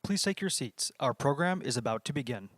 please take your seats. Our program is about to begin.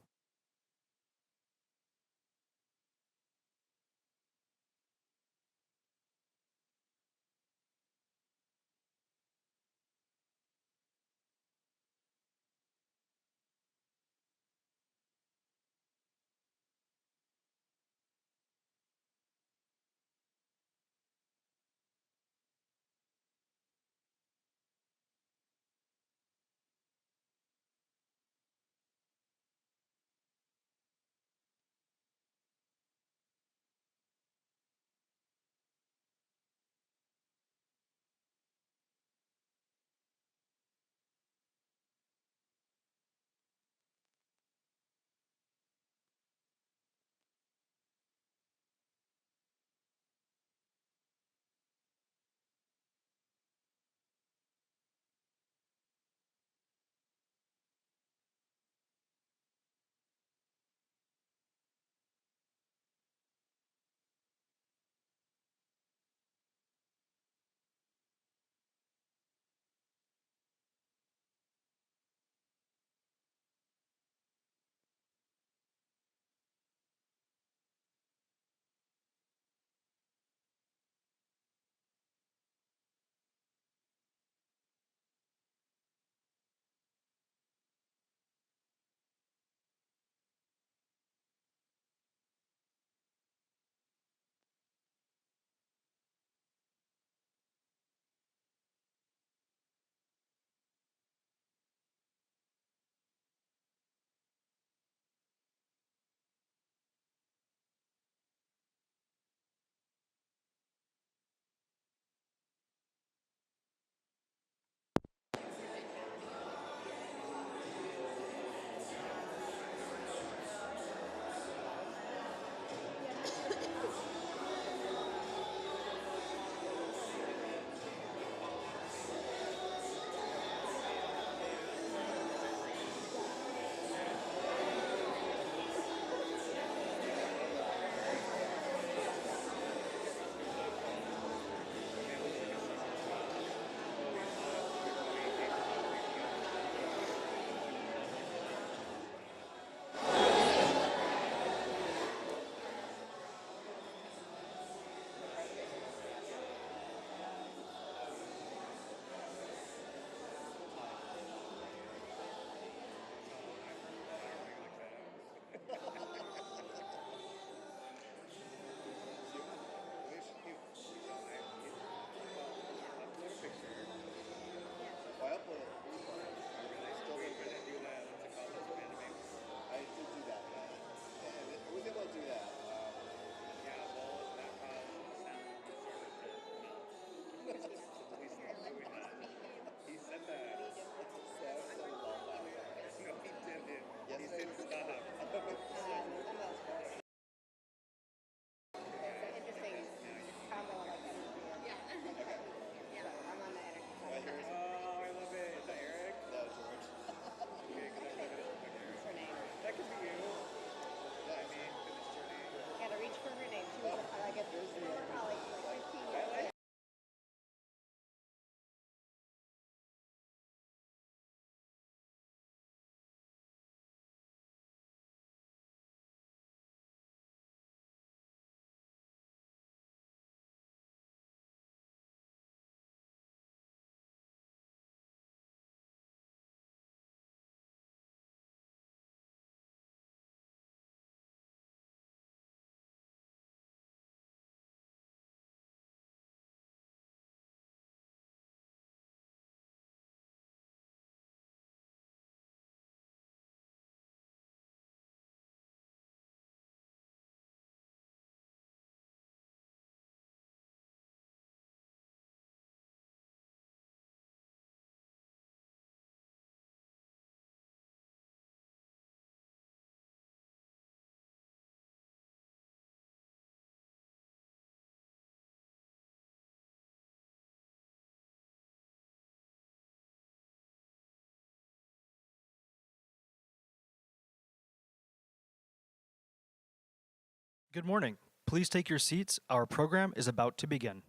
Good morning. Please take your seats. Our program is about to begin.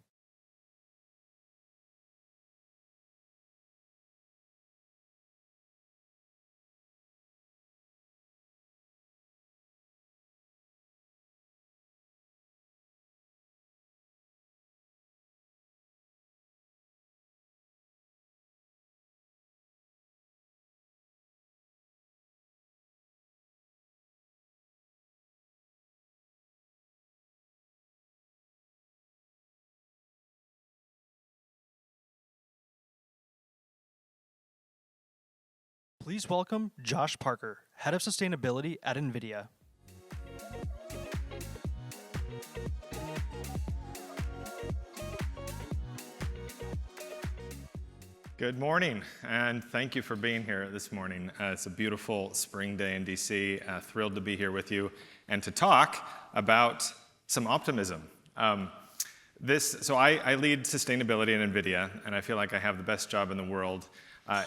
Please welcome Josh Parker, Head of Sustainability at NVIDIA. Good morning, and thank you for being here this morning. It's a beautiful spring day in DC. Thrilled to be here with you and to talk about some optimism. I lead sustainability in NVIDIA, and I feel like I have the best job in the world,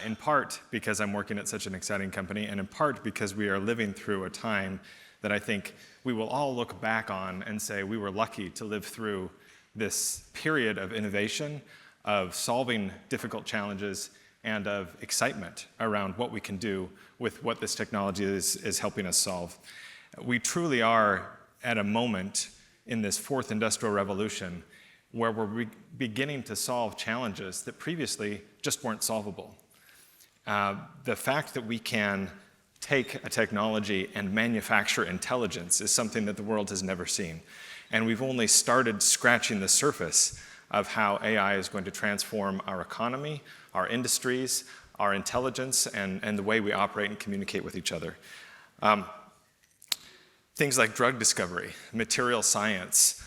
in part because I'm working at such an exciting company, and in part because we are living through a time that I think we will all look back on and say we were lucky to live through this period of innovation, of solving difficult challenges, and of excitement around what we can do with what this technology is helping us solve. We truly are at a moment in this fourth industrial revolution where we're beginning to solve challenges that previously just weren't solvable. The fact that we can take a technology and manufacture intelligence is something that the world has never seen. And we've only started scratching the surface of how AI is going to transform our economy, our industries, our intelligence, and the way we operate and communicate with each other. Things like drug discovery, material science,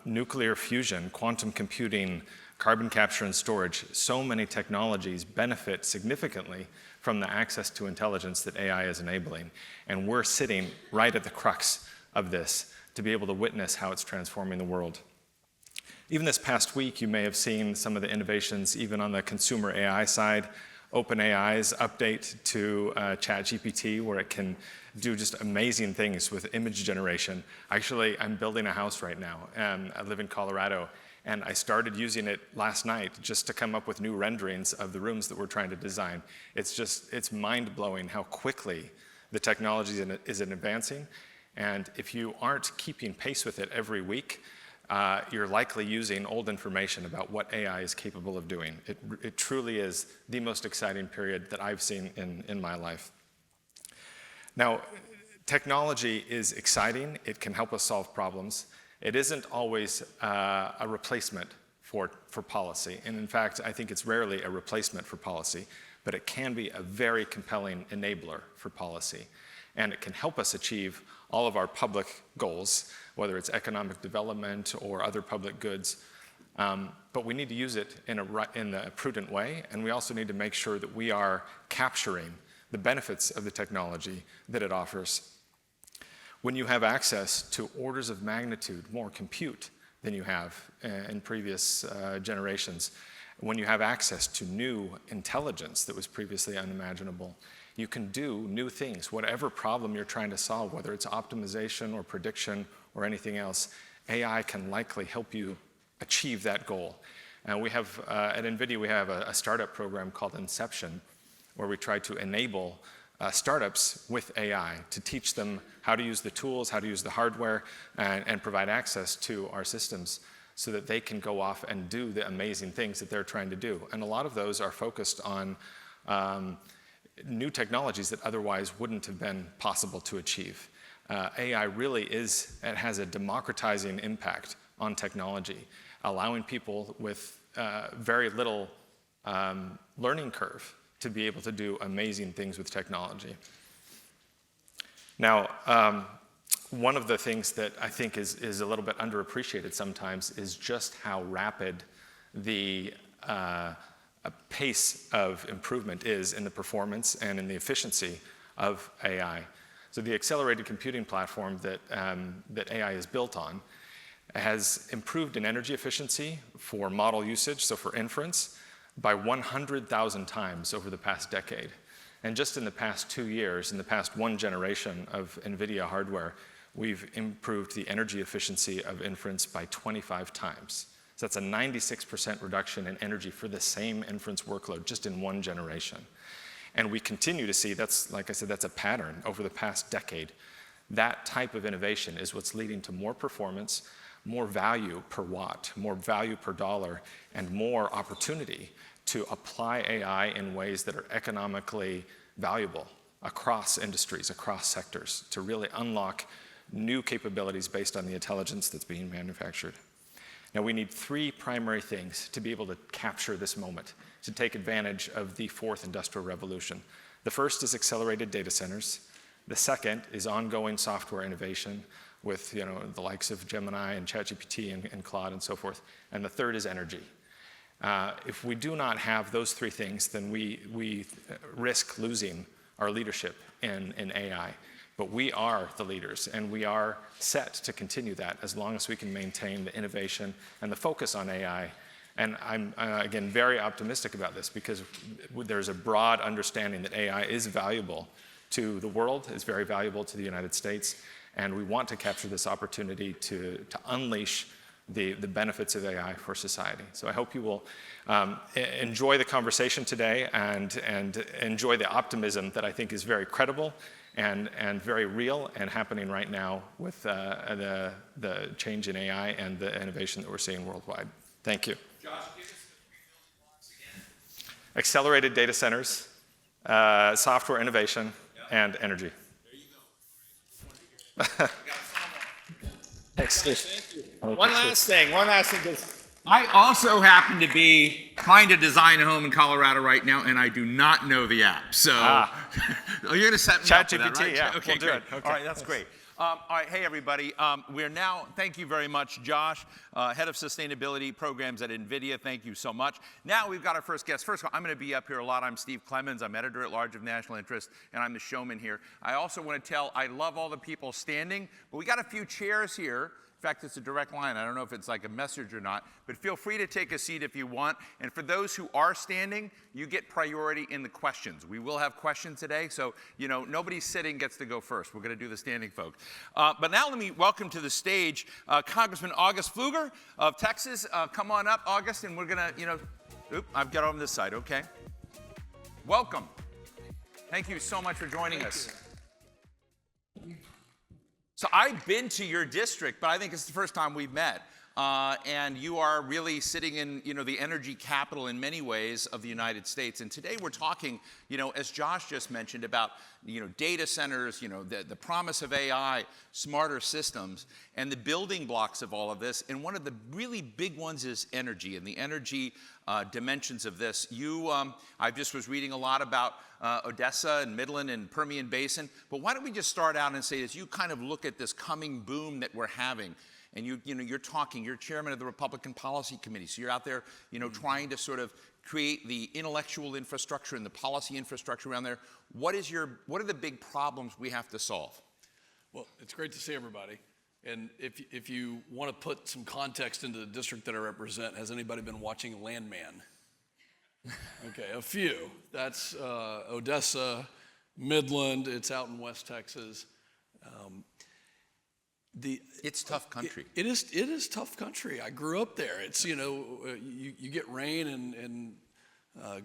nuclear fusion, quantum computing, carbon capture and storage, so many technologies benefit significantly from the access to intelligence that AI is enabling. And we're sitting right at the crux of this to be able to witness how it's transforming the world. Even this past week, you may have seen some of the innovations, even on the consumer AI side. OpenAI's update to ChatGPT, where it can do just amazing things with image generation. Actually, I'm building a house right now. I live in Colorado, and I started using it last night just to come up with new renderings of the rooms that we're trying to design. It's mind-blowing how quickly the technology is advancing. And if you aren't keeping pace with it every week, you're likely using old information about what AI is capable of doing. It truly is the most exciting period that I've seen in my life. Now, technology is exciting. It can help us solve problems. It isn't always a replacement for policy. And in fact, I think it's rarely a replacement for policy, but it can be a very compelling enabler for policy. And it can help us achieve all of our public goals, whether it's economic development or other public goods. But we need to use it in a prudent way, and we also need to make sure that we are capturing the benefits of the technology that it offers. When you have access to orders of magnitude more compute than you have in previous generations, when you have access to new intelligence that was previously unimaginable, you can do new things. Whatever problem you're trying to solve, whether it's optimization or prediction or anything else, AI can likely help you achieve that goal. And we have, at NVIDIA, we have a startup program called Inception, where we try to enable startups with AI to teach them how to use the tools, how to use the hardware, and provide access to our systems so that they can go off and do the amazing things that they're trying to do. And a lot of those are focused on new technologies that otherwise wouldn't have been possible to achieve. AI really has a democratizing impact on technology, allowing people with very little learning curve to be able to do amazing things with technology. Now, one of the things that I think is a little bit underappreciated sometimes is just how rapid the pace of improvement is in the performance and in the efficiency of AI. So the accelerated computing platform that AI is built on has improved in energy efficiency for model usage, so for inference, by 100,000 times over the past decade. And just in the past 2 years, in the past one generation of NVIDIA hardware, we've improved the energy efficiency of inference by 25 times. So that's a 96% reduction in energy for the same inference workload just in one generation. And we continue to see, like I said, that's a pattern over the past decade. That type of innovation is what's leading to more performance, more value per watt, more value per dollar, and more opportunity to apply AI in ways that are economically valuable across industries, across sectors, to really unlock new capabilities based on the intelligence that's being manufactured. Now, we need 3 primary things to be able to capture this moment, to take advantage of the fourth industrial revolution. The first is accelerated data centers. The second is ongoing software innovation with the likes of Gemini and ChatGPT and Claude and so forth. And the third is energy. If we do not have those three things, then we risk losing our leadership in AI. But we are the leaders, and we are set to continue that as long as we can maintain the innovation and the focus on AI. And I'm, again, very optimistic about this because there's a broad understanding that AI is valuable to the world, is very valuable to the United States, and we want to capture this opportunity to unleash the benefits of AI for society. So I hope you will enjoy the conversation today and enjoy the optimism that I think is very credible and very real and happening right now with the change in AI and the innovation that we're seeing worldwide. Thank you. Josh, give us the 3 building blocks again. Accelerated data centers, software innovation, and energy. There you go. Thank you. One last thing, because I also happen to be trying to design a home in Colorado right now, and I do not know the app. So you're going to set me up for that, right? Yeah, Okay, we'll do great. it. Okay. All right, that's great. All right, hey everybody. We're now, thank you very much, Josh, Head of Sustainability Programs at NVIDIA. Thank you so much. Now we've got our first guest. First of all, I'm going to be up here a lot. I'm Steve Clemens. I'm Editor-at-Large of National Interest, and I'm the showman here. I also want to tell, I love all the people standing, but we got a few chairs here. In fact, it's a direct line. I don't know if it's like a message or not, but feel free to take a seat if you want. And for those who are standing, you get priority in the questions. We will have questions today, so nobody sitting gets to go first. We're going to do the standing folks. But now let me welcome to the stage Congressman August Pfluger of Texas. Come on up, August, and we're going to, I've got on this side, okay. Welcome. Thank you so much for joining us. So I've been to your district, but I think it's the first time we've met. And you are really sitting in, the energy capital in many ways of the United States. And today we're talking, as Josh just mentioned about, data centers, the promise of AI, smarter systems, and the building blocks of all of this. And one of the really big ones is energy and the energy dimensions of this. I just was reading a lot about Odessa and Midland and Permian Basin. But why don't we just start out and say, as you kind of look at this coming boom that we're having, and you're chairman of the Republican Policy Committee, so you're out there, trying to sort of create the intellectual infrastructure and the policy infrastructure around there. What are the big problems we have to solve? Well, it's great to see everybody. And if you want to put some context into the district that I represent, has anybody been watching Landman? Okay, a few. That's Odessa, Midland. It's out in West Texas. It's tough country. It is tough country. I grew up there. It's you get rain and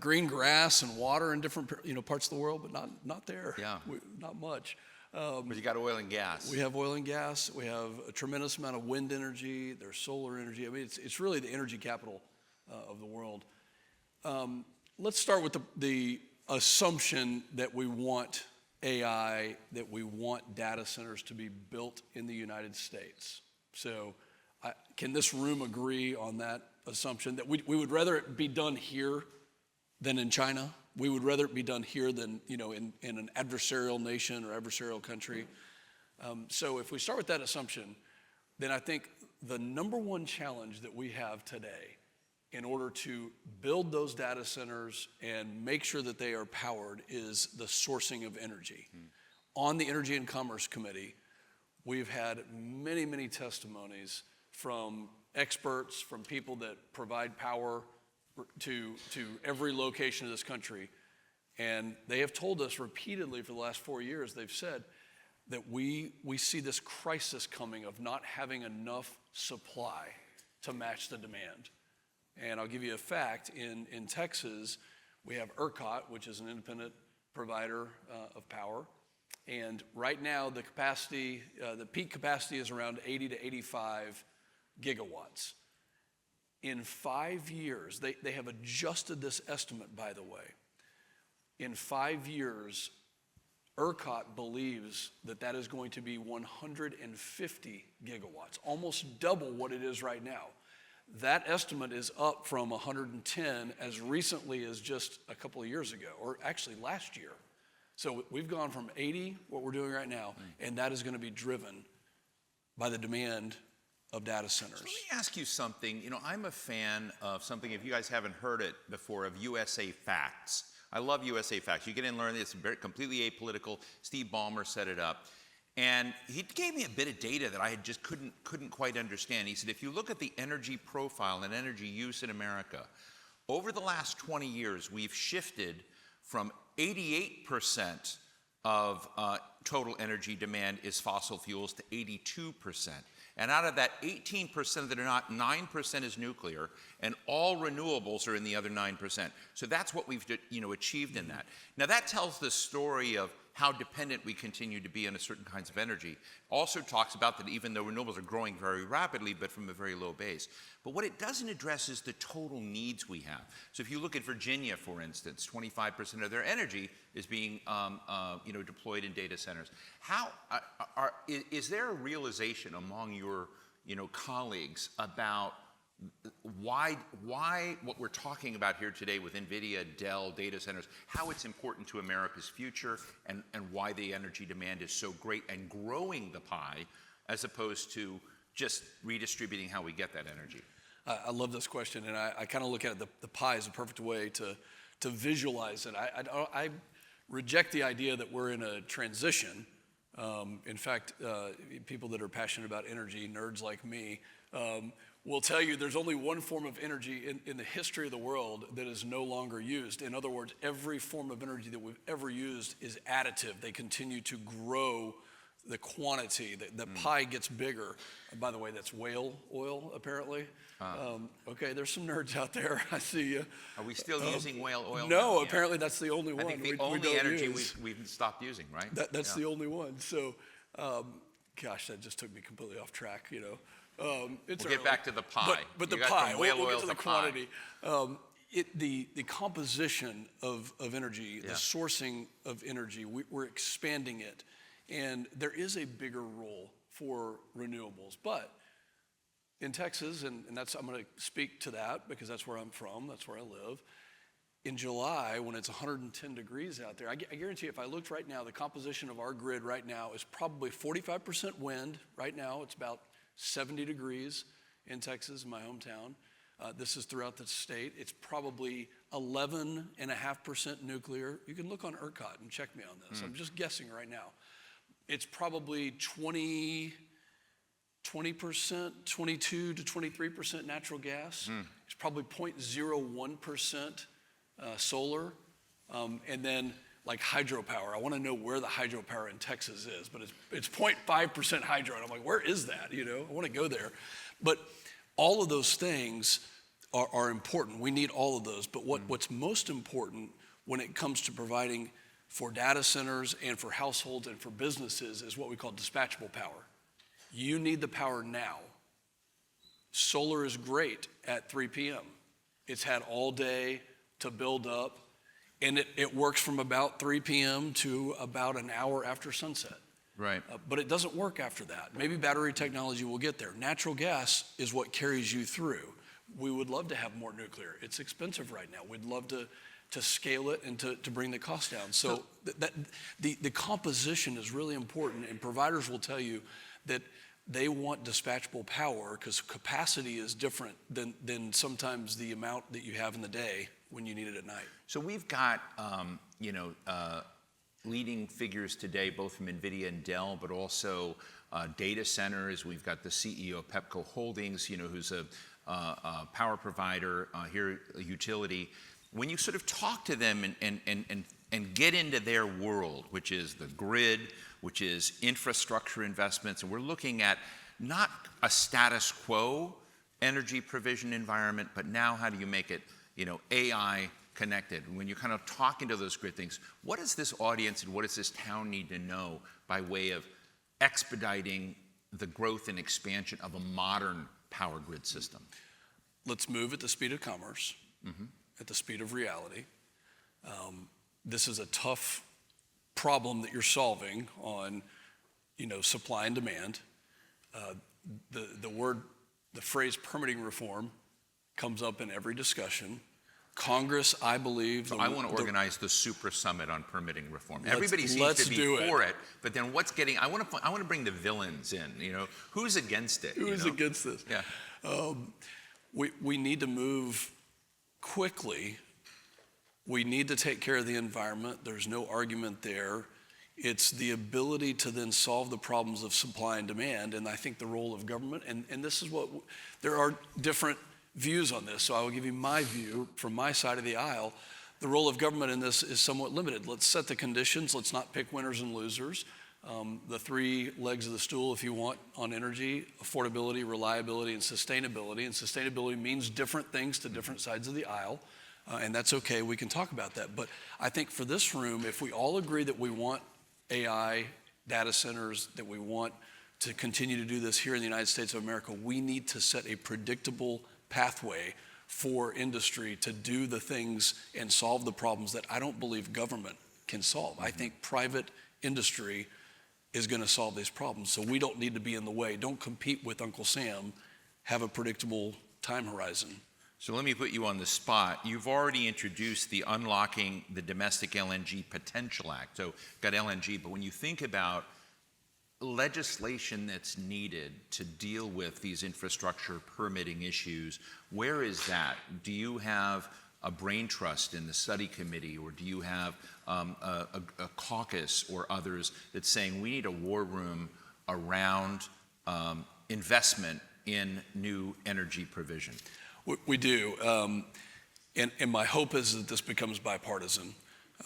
green grass and water in different parts of the world, but not there. Yeah, not much. But you got oil and gas. We have oil and gas. We have a tremendous amount of wind energy. There's solar energy. I mean, it's really the energy capital of the world. Let's start with the assumption that we want AI, that we want data centers to be built in the United States. So can this room agree on that assumption that we would rather it be done here than in China? We would rather it be done here than in an adversarial nation or adversarial country. So if we start with that assumption, then I think the number one challenge that we have today in order to build those data centers and make sure that they are powered is the sourcing of energy. On the Energy and Commerce Committee, we've had many, many testimonies from experts, from people that provide power to every location of this country. And they have told us repeatedly for the last 4 years, they've said that we see this crisis coming of not having enough supply to match the demand. And I'll give you a fact. In Texas, we have ERCOT, which is an independent provider of power. And right now, the peak capacity is around 80 to 85 gigawatts. In 5 years, they have adjusted this estimate, by the way. In 5 years, ERCOT believes that is going to be 150 gigawatts, almost double what it is right now. That estimate is up from 110 as recently as just a couple of years ago, or actually last year. So we've gone from 80, what we're doing right now, and that is going to be driven by the demand of data centers. So let me ask you something. You know, I'm a fan of something, if you guys haven't heard it before, of USA Facts. I love USA Facts. You get in and learn this, very completely apolitical. Steve Ballmer set it up. And he gave me a bit of data that I had just couldn't quite understand. He said, if you look at the energy profile and energy use in America, over the last 20 years, we've shifted from 88% of total energy demand is fossil fuels to 82%. And out of that 18% that are not, 9% is nuclear, and all renewables are in the other 9%. So that's what we've achieved in that. Now that tells the story of how dependent we continue to be on certain kinds of energy. Also talks about that even though renewables are growing very rapidly, but from a very low base. But what it doesn't address is the total needs we have. So if you look at Virginia, for instance, 25% of their energy is being deployed in data centers. How is there a realization among your colleagues about why what we're talking about here today with NVIDIA, Dell, data centers, how it's important to America's future, and why the energy demand is so great and growing the pie as opposed to just redistributing how we get that energy? I love this question, and I kind of look at it, the pie is a perfect way to visualize it. I reject the idea that we're in a transition. In fact, people that are passionate about energy, nerds like me, will tell you there's only one form of energy in the history of the world that is no longer used. In other words, every form of energy that we've ever used is additive. They continue to grow the quantity. The pie gets bigger. By the way, that's whale oil, apparently. Okay, there's some nerds out there. I see you. Are we still using whale oil? No, apparently that's the only one. I think the only energy we've stopped using, right? That's the only one. So, gosh, that just took me completely off track, We'll get back to the pie. But the pie, we'll get to the quantity. The composition of energy, the sourcing of energy, we're expanding it. And there is a bigger role for renewables. But in Texas, and I'm going to speak to that because that's where I'm from, that's where I live. In July, when it's 110 degrees out there, I guarantee you, if I looked right now, the composition of our grid right now is probably 45% wind. Right now, it's about 70 degrees in Texas, my hometown. This is throughout the state. It's probably 11.5% nuclear. You can look on ERCOT and check me on this. I'm just guessing right now. It's probably 20%, 22 to 23% natural gas. It's probably 0.01% solar. And then like hydropower. I want to know where the hydropower in Texas is, but it's 0.5% hydro. And I'm like, where is that? I want to go there. But all of those things are important. We need all of those. But what's most important when it comes to providing for data centers and for households and for businesses is what we call dispatchable power. You need the power now. Solar is great at 3 p.m. It's had all day to build up, and it works from about 3 p.m. to about an hour after sunset. Right. But it doesn't work after that. Maybe battery technology will get there. Natural gas is what carries you through. We would love to have more nuclear. It's expensive right now. We'd love to scale it and to bring the cost down. So the composition is really important, and providers will tell you that they want dispatchable power because capacity is different than sometimes the amount that you have in the day when you need it at night. So we've got leading figures today, both from NVIDIA and Dell, but also data centers. We've got the CEO of Pepco Holdings, who's a power provider here, a utility. When you sort of talk to them and get into their world, which is the grid, which is infrastructure investments, and we're looking at not a status quo energy provision environment, but now how do you make it, AI connected? When you're kind of talking to those grid things, what does this audience and what does this town need to know by way of expediting the growth and expansion of a modern power grid system? Let's move at the speed of commerce. At the speed of reality. This is a tough problem that you're solving on, supply and demand. The phrase permitting reform comes up in every discussion. Congress, I believe. So I want to organize the super summit on permitting reform. Everybody seems to be for it, but then what's getting? I want to bring the villains in. Who's against it? Who's against this? Yeah. We need to move quickly. We need to take care of the environment. There's no argument there. It's the ability to then solve the problems of supply and demand, and I think the role of government, and this is what, there are different views on this, so I will give you my view from my side of the aisle. The role of government in this is somewhat limited. Let's set the conditions. Let's not pick winners and losers. The three legs of the stool, if you want, on energy: affordability, reliability, and sustainability. And sustainability means different things to different sides of the aisle, and that's okay. We can talk about that. But I think for this room, if we all agree that we want AI, data centers, that we want to continue to do this here in the United States of America, we need to set a predictable pathway for industry to do the things and solve the problems that I don't believe government can solve. I think private industry is going to solve these problems. So we don't need to be in the way. Don't compete with Uncle Sam. Have a predictable time horizon. So let me put you on the spot. You've already introduced the Unlocking the Domestic LNG Potential Act. So got LNG, but when you think about legislation that's needed to deal with these infrastructure permitting issues, where is that? Do you have a brain trust in the study committee, or do you have a caucus or others that's saying we need a war room around investment in new energy provision? We do, and my hope is that this becomes bipartisan,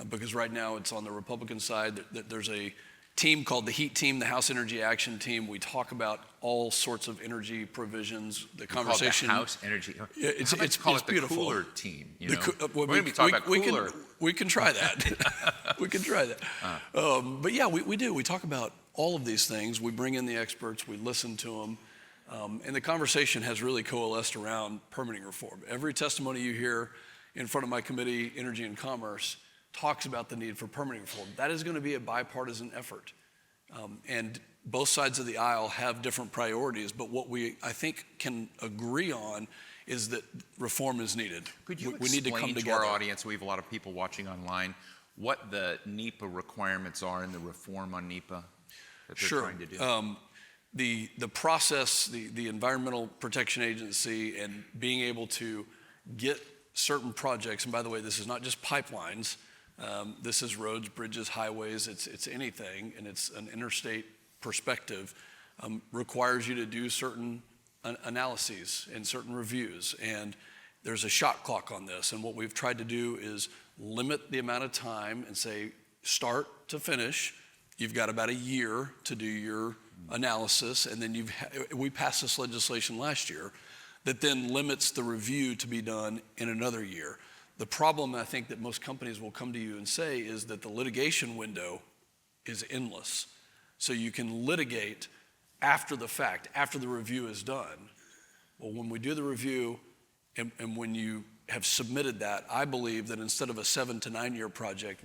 because right now it's on the Republican side. There's a team called the HEAT team, the House Energy Action Team. We talk about all sorts of energy provisions. The conversation. Call it the House Energy. Yeah, it's call it beautiful. The cooler team. We're going to be talking about cooler. We can try that. We can try that. But yeah, we do. We talk about all of these things. We bring in the experts. We listen to them. And the conversation has really coalesced around permitting reform. Every testimony you hear in front of my committee, Energy and Commerce, talks about the need for permitting reform. That is going to be a bipartisan effort. And both sides of the aisle have different priorities, but what we, I think, can agree on is that reform is needed. Could you we need to come explain to together. our audience, we have a lot of people watching online, what the NEPA requirements are in the reform on NEPA that they're trying to do? The process, the Environmental Protection Agency, and being able to get certain projects, and by the way, this is not just pipelines, this is roads, bridges, highways, it's anything, and it's an interstate perspective, requires you to do certain analyses and certain reviews, and there's a shot clock on this, and what we've tried to do is limit the amount of time and say, start to finish, you've got about a year to do your analysis, and then we passed this legislation last year that then limits the review to be done in another year. The problem, I think, that most companies will come to you and say is that the litigation window is endless. So you can litigate after the fact, after the review is done. Well, when we do the review and when you have submitted that, I believe that instead of a 7 to 9 year project,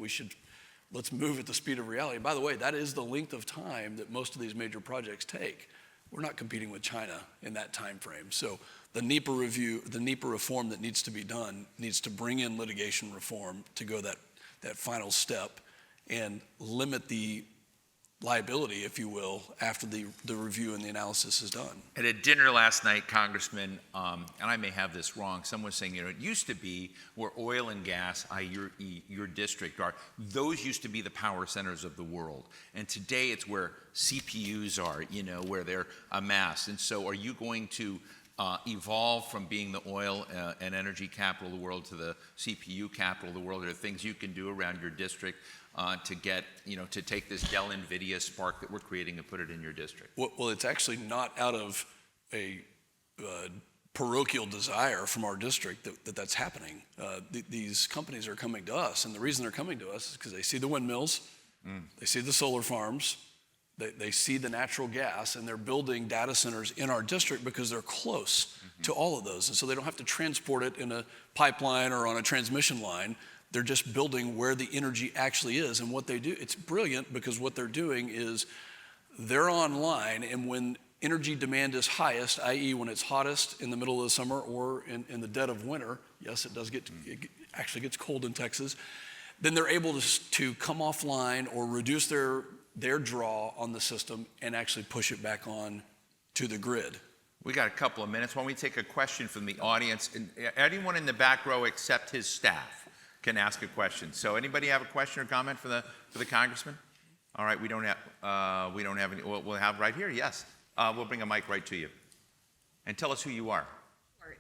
let's move at the speed of reality. By the way, that is the length of time that most of these major projects take. We're not competing with China in that time frame. So the NEPA review, the NEPA reform that needs to be done needs to bring in litigation reform to go that final step and limit the liability, if you will, after the review and the analysis is done. At a dinner last night, Congressman, and I may have this wrong, someone was saying, it used to be where oil and gas, your district are, those used to be the power centers of the world. And today it's where CPUs are, where they're amassed. And so are you going to evolve from being the oil and energy capital of the world to the CPU capital of the world? Are there things you can do around your district to get, to take this Dell NVIDIA spark that we're creating and put it in your district? Well, it's actually not out of a parochial desire from our district that's happening. These companies are coming to us, and the reason they're coming to us is because they see the windmills, they see the solar farms, they see the natural gas, and they're building data centers in our district because they're close to all of those. And so they don't have to transport it in a pipeline or on a transmission line. They're just building where the energy actually is. And what they do, it's brilliant because what they're doing is they're online, and when energy demand is highest, i.e. when it's hottest in the middle of the summer or in the dead of winter, yes, it actually gets cold in Texas, then they're able to come offline or reduce their draw on the system and actually push it back on to the grid. We got a couple of minutes. Why don't we take a question from the audience? And anyone in the back row except his staff can ask a question. So anybody have a question or comment for the congressman? All right, we don't have any. We'll have right here. Yes, we'll bring a mic right to you, and tell us who you are.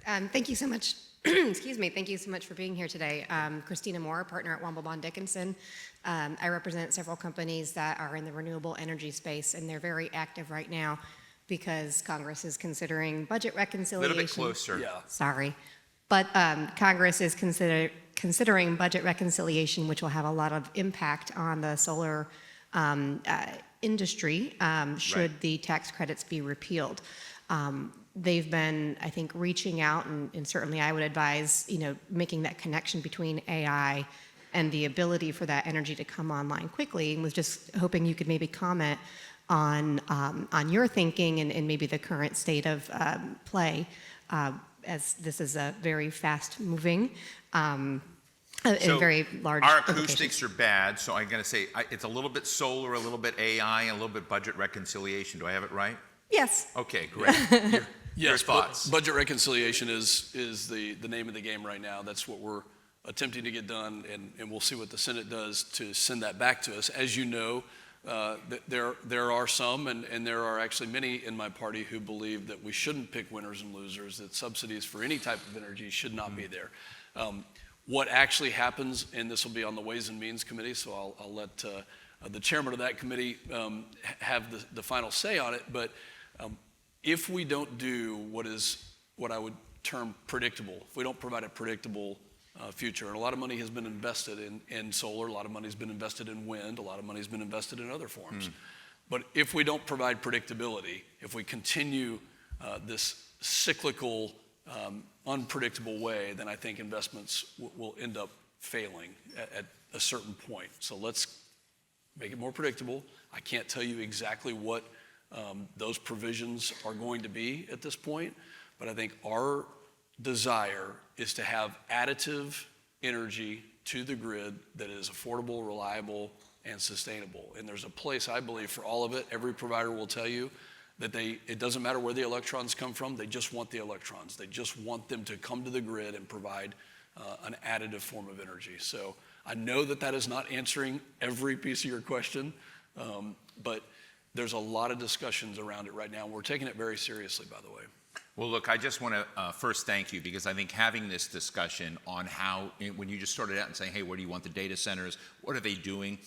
Thank you so much. Excuse me. Thank you so much for being here today. Christina Moore, partner at Womble Dickinson. I represent several companies that are in the renewable energy space, and they're very active right now because Congress is considering budget reconciliation. A little bit closer. Yeah. Sorry. But Congress is considering budget reconciliation, which will have a lot of impact on the solar industry should the tax credits be repealed. They've been, I think, reaching out, and certainly I would advise, making that connection between AI and the ability for that energy to come online quickly, and was just hoping you could maybe comment on your thinking and maybe the current state of play, as this is a very fast-moving and very large. Our acoustics are bad, so I'm going to say it's a little bit solar, a little bit AI, and a little bit budget reconciliation. Do I have it right? Yes. Okay, great. Your thoughts? Budget reconciliation is the name of the game right now. That's what we're attempting to get done, and we'll see what the Senate does to send that back to us. As you know, there are some, and there are actually many in my party who believe that we shouldn't pick winners and losers, that subsidies for any type of energy should not be there. What actually happens, and this will be on the Ways and Means Committee, so I'll let the chairman of that committee have the final say on it, but if we don't do what I would term predictable, if we don't provide a predictable future, and a lot of money has been invested in solar, a lot of money has been invested in wind, a lot of money has been invested in other forms. But if we don't provide predictability, if we continue this cyclical, unpredictable way, then I think investments will end up failing at a certain point. So let's make it more predictable. I can't tell you exactly what those provisions are going to be at this point, but I think our desire is to have additive energy to the grid that is affordable, reliable, and sustainable. And there's a place, I believe, for all of it. Every provider will tell you that it doesn't matter where the electrons come from, they just want the electrons. They just want them to come to the grid and provide an additive form of energy. So I know that is not answering every piece of your question, but there's a lot of discussions around it right now. We're taking it very seriously, by the way. Well, look, I just want to first thank you, because I think having this discussion on how, when you just started out and saying, hey, where do you want the data centers? What are they doing?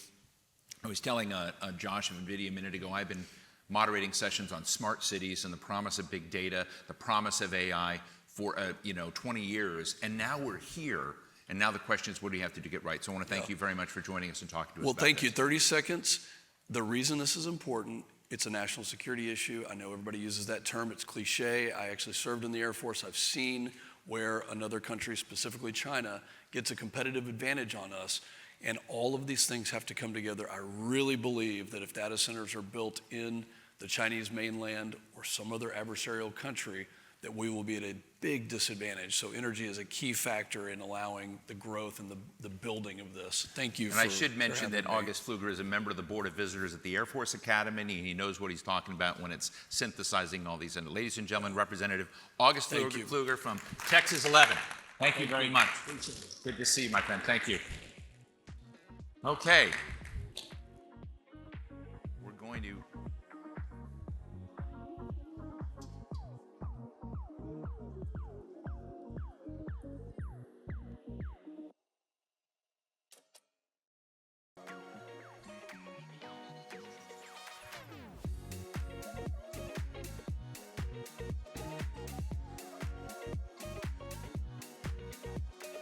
I was telling Josh of NVIDIA a minute ago, I've been moderating sessions on smart cities and the promise of big data, the promise of AI for 20 years, and now we're here. And now the question is, what do you have to do to get right? So I want to thank you very much for joining us and talking to us about thank this. you. 30 seconds. The reason this is important, it's a national security issue. I know everybody uses that term. It's cliche. I actually served in the Air Force. I've seen where another country, specifically China, gets a competitive advantage on us. And all of these things have to come together. I really believe that if data centers are built in the Chinese mainland or some other adversarial country, that we will be at a big disadvantage. So energy is a key factor in allowing the growth and the building of this. Thank you. And I should mention that August Pfluger is a member of the Board of Visitors at the Air Force Academy, and he knows what he's talking about when it's synthesizing all these. And ladies and gentlemen, Representative August Pfluger from Texas 11. Thank you very much. Good to see you, my friend. Thank you. Okay. We're going to...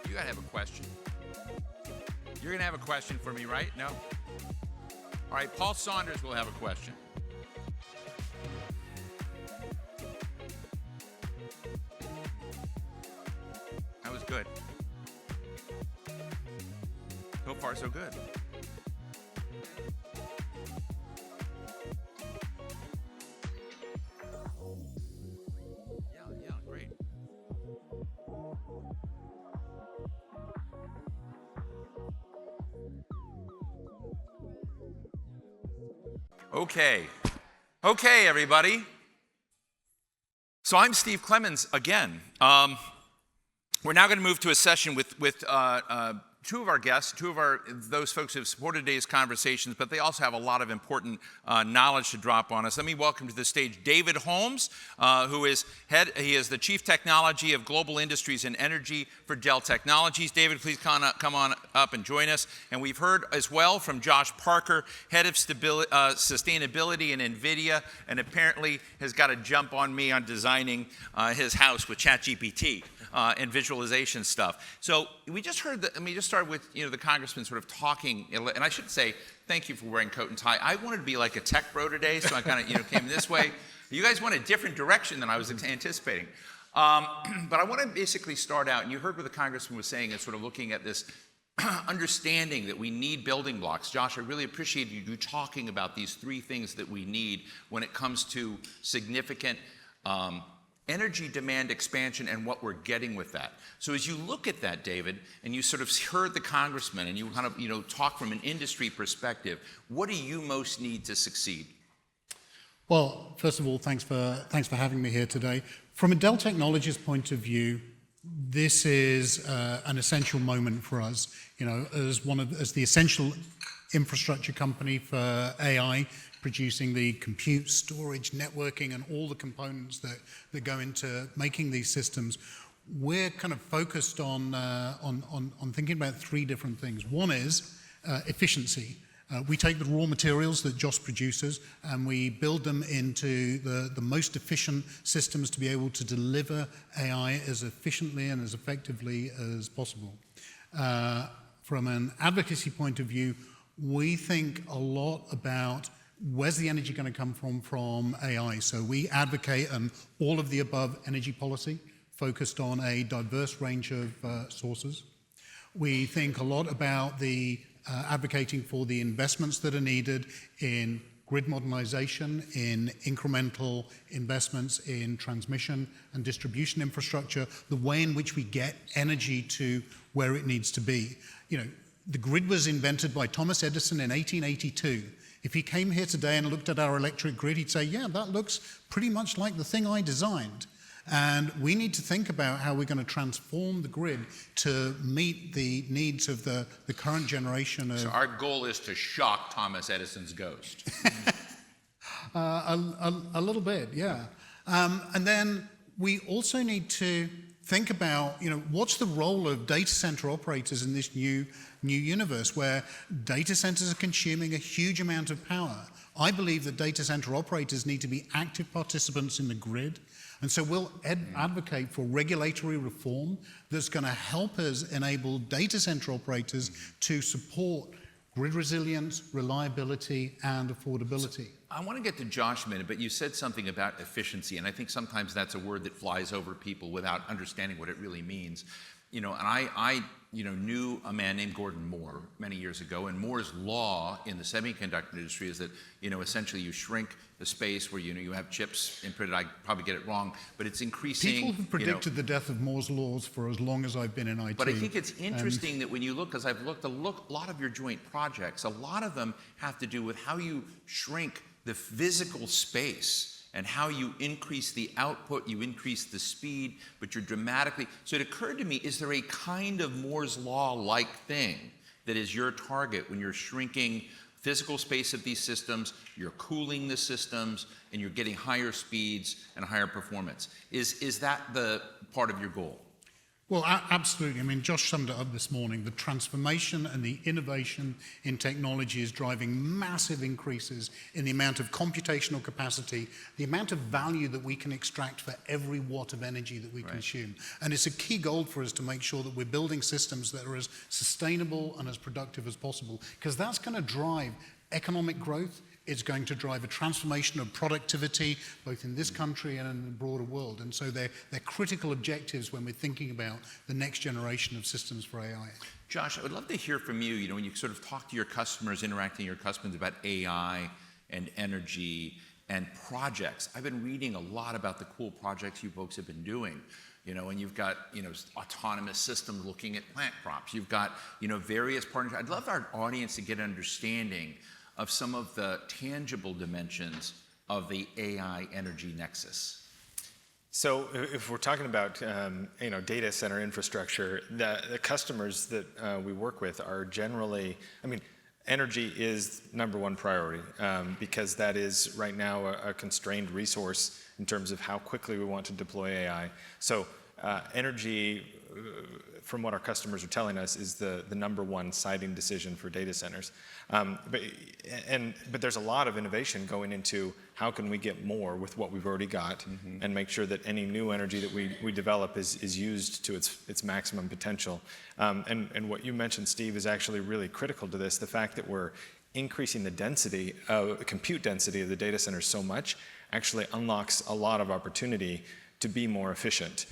You gotta have a question. You're gonna have a question for me, right? No? All right, Paul Saunders will have a question. That was good. So far, so good. Okay. Okay, everybody. So I'm Steve Clemens again. We're now going to move to a session with two of our guests, those folks who have supported today's conversations, but they also have a lot of important knowledge to drop on us. Let me welcome to the stage David Holmes, who is he is the Chief Technology of Global Industries and Energy for Dell Technologies. David, please come on up and join us. And we've heard as well from Josh Parker, Head of Sustainability in NVIDIA, and apparently has got a jump on me on designing his house with ChatGPT. And visualization stuff. So we just heard that. Let me just start with the congressman sort of talking, and I should say thank you for wearing coat and tie. I wanted to be like a tech bro today, so I kind of came this way. You guys went a different direction than I was anticipating. But I want to basically start out, and you heard what the congressman was saying, and sort of looking at this understanding that we need building blocks. Josh, I really appreciate you talking about these three things that we need when it comes to significant energy demand expansion and what we're getting with that. So as you look at that, David, and you sort of heard the congressman and you kind of talk from an industry perspective, what do you most need to succeed? Well, first of all, thanks for having me here today. From a Dell Technologies point of view, this is an essential moment for us. As the essential infrastructure company for AI, producing the compute, storage, networking, and all the components that go into making these systems, we're kind of focused on thinking about three different things. One is efficiency. We take the raw materials that Josh produces and we build them into the most efficient systems to be able to deliver AI as efficiently and as effectively as possible. From an advocacy point of view, we think a lot about where's the energy going to come from AI. So we advocate an all of the above energy policy focused on a diverse range of sources. We think a lot about the advocating for the investments that are needed in grid modernization, in incremental investments in transmission and distribution infrastructure, the way in which we get energy to where it needs to be. The grid was invented by Thomas Edison in 1882. If he came here today and looked at our electric grid, he'd say, yeah, that looks pretty much like the thing I designed. And we need to think about how we're going to transform the grid to meet the needs of the current generation of... So our goal is to shock Thomas Edison's ghost. A little bit, yeah. And then we also need to think about, what's the role of data center operators in this new universe where data centers are consuming a huge amount of power. I believe that data center operators need to be active participants in the grid. And so we'll advocate for regulatory reform that's going to help us enable data center operators to support grid resilience, reliability, and affordability. I want to get to Josh in a minute, but you said something about efficiency, and I think sometimes that's a word that flies over people without understanding what it really means. And I knew a man named Gordon Moore many years ago, and Moore's law in the semiconductor industry is that, essentially you shrink the space where, you have chips imprinted. I probably get it wrong, but it's increasing. People have predicted the death of Moore's laws for as long as I've been in IT. But I think it's interesting that when you look, because I've looked a lot of your joint projects, a lot of them have to do with how you shrink the physical space and how you increase the output, you increase the speed, but you're dramatically... So it occurred to me, is there a kind of Moore's Law-like thing that is your target when you're shrinking physical space of these systems, you're cooling the systems, and you're getting higher speeds and higher performance? Is that the part of your goal? Well, absolutely. I mean, Josh summed it up this morning. The transformation and the innovation in technology is driving massive increases in the amount of computational capacity, the amount of value that we can extract for every watt of energy that we consume. And it's a key goal for us to make sure that we're building systems that are as sustainable and as productive as possible, because that's going to drive economic growth. It's going to drive a transformation of productivity, both in this country and in the broader world. And so they're critical objectives when we're thinking about the next generation of systems for AI. Josh, I would love to hear from you, when you sort of talk to your customers, interacting with your customers about AI and energy and projects. I've been reading a lot about the cool projects you folks have been doing. And you've got, autonomous systems looking at plant crops. You've got, various partnerships. I'd love our audience to get an understanding of some of the tangible dimensions of the AI energy nexus? So if we're talking about data center infrastructure, the customers that we work with are generally, energy is number one priority because that is right now a constrained resource in terms of how quickly we want to deploy AI. So energy, from what our customers are telling us, is the number one siting decision for data centers. But there's a lot of innovation going into how can we get more with what we've already got and make sure that any new energy that we develop is used to its maximum potential. And what you mentioned, Steve, is actually really critical to this. The fact that we're increasing the density, compute density of the data centers so much actually unlocks a lot of opportunity to be more efficient.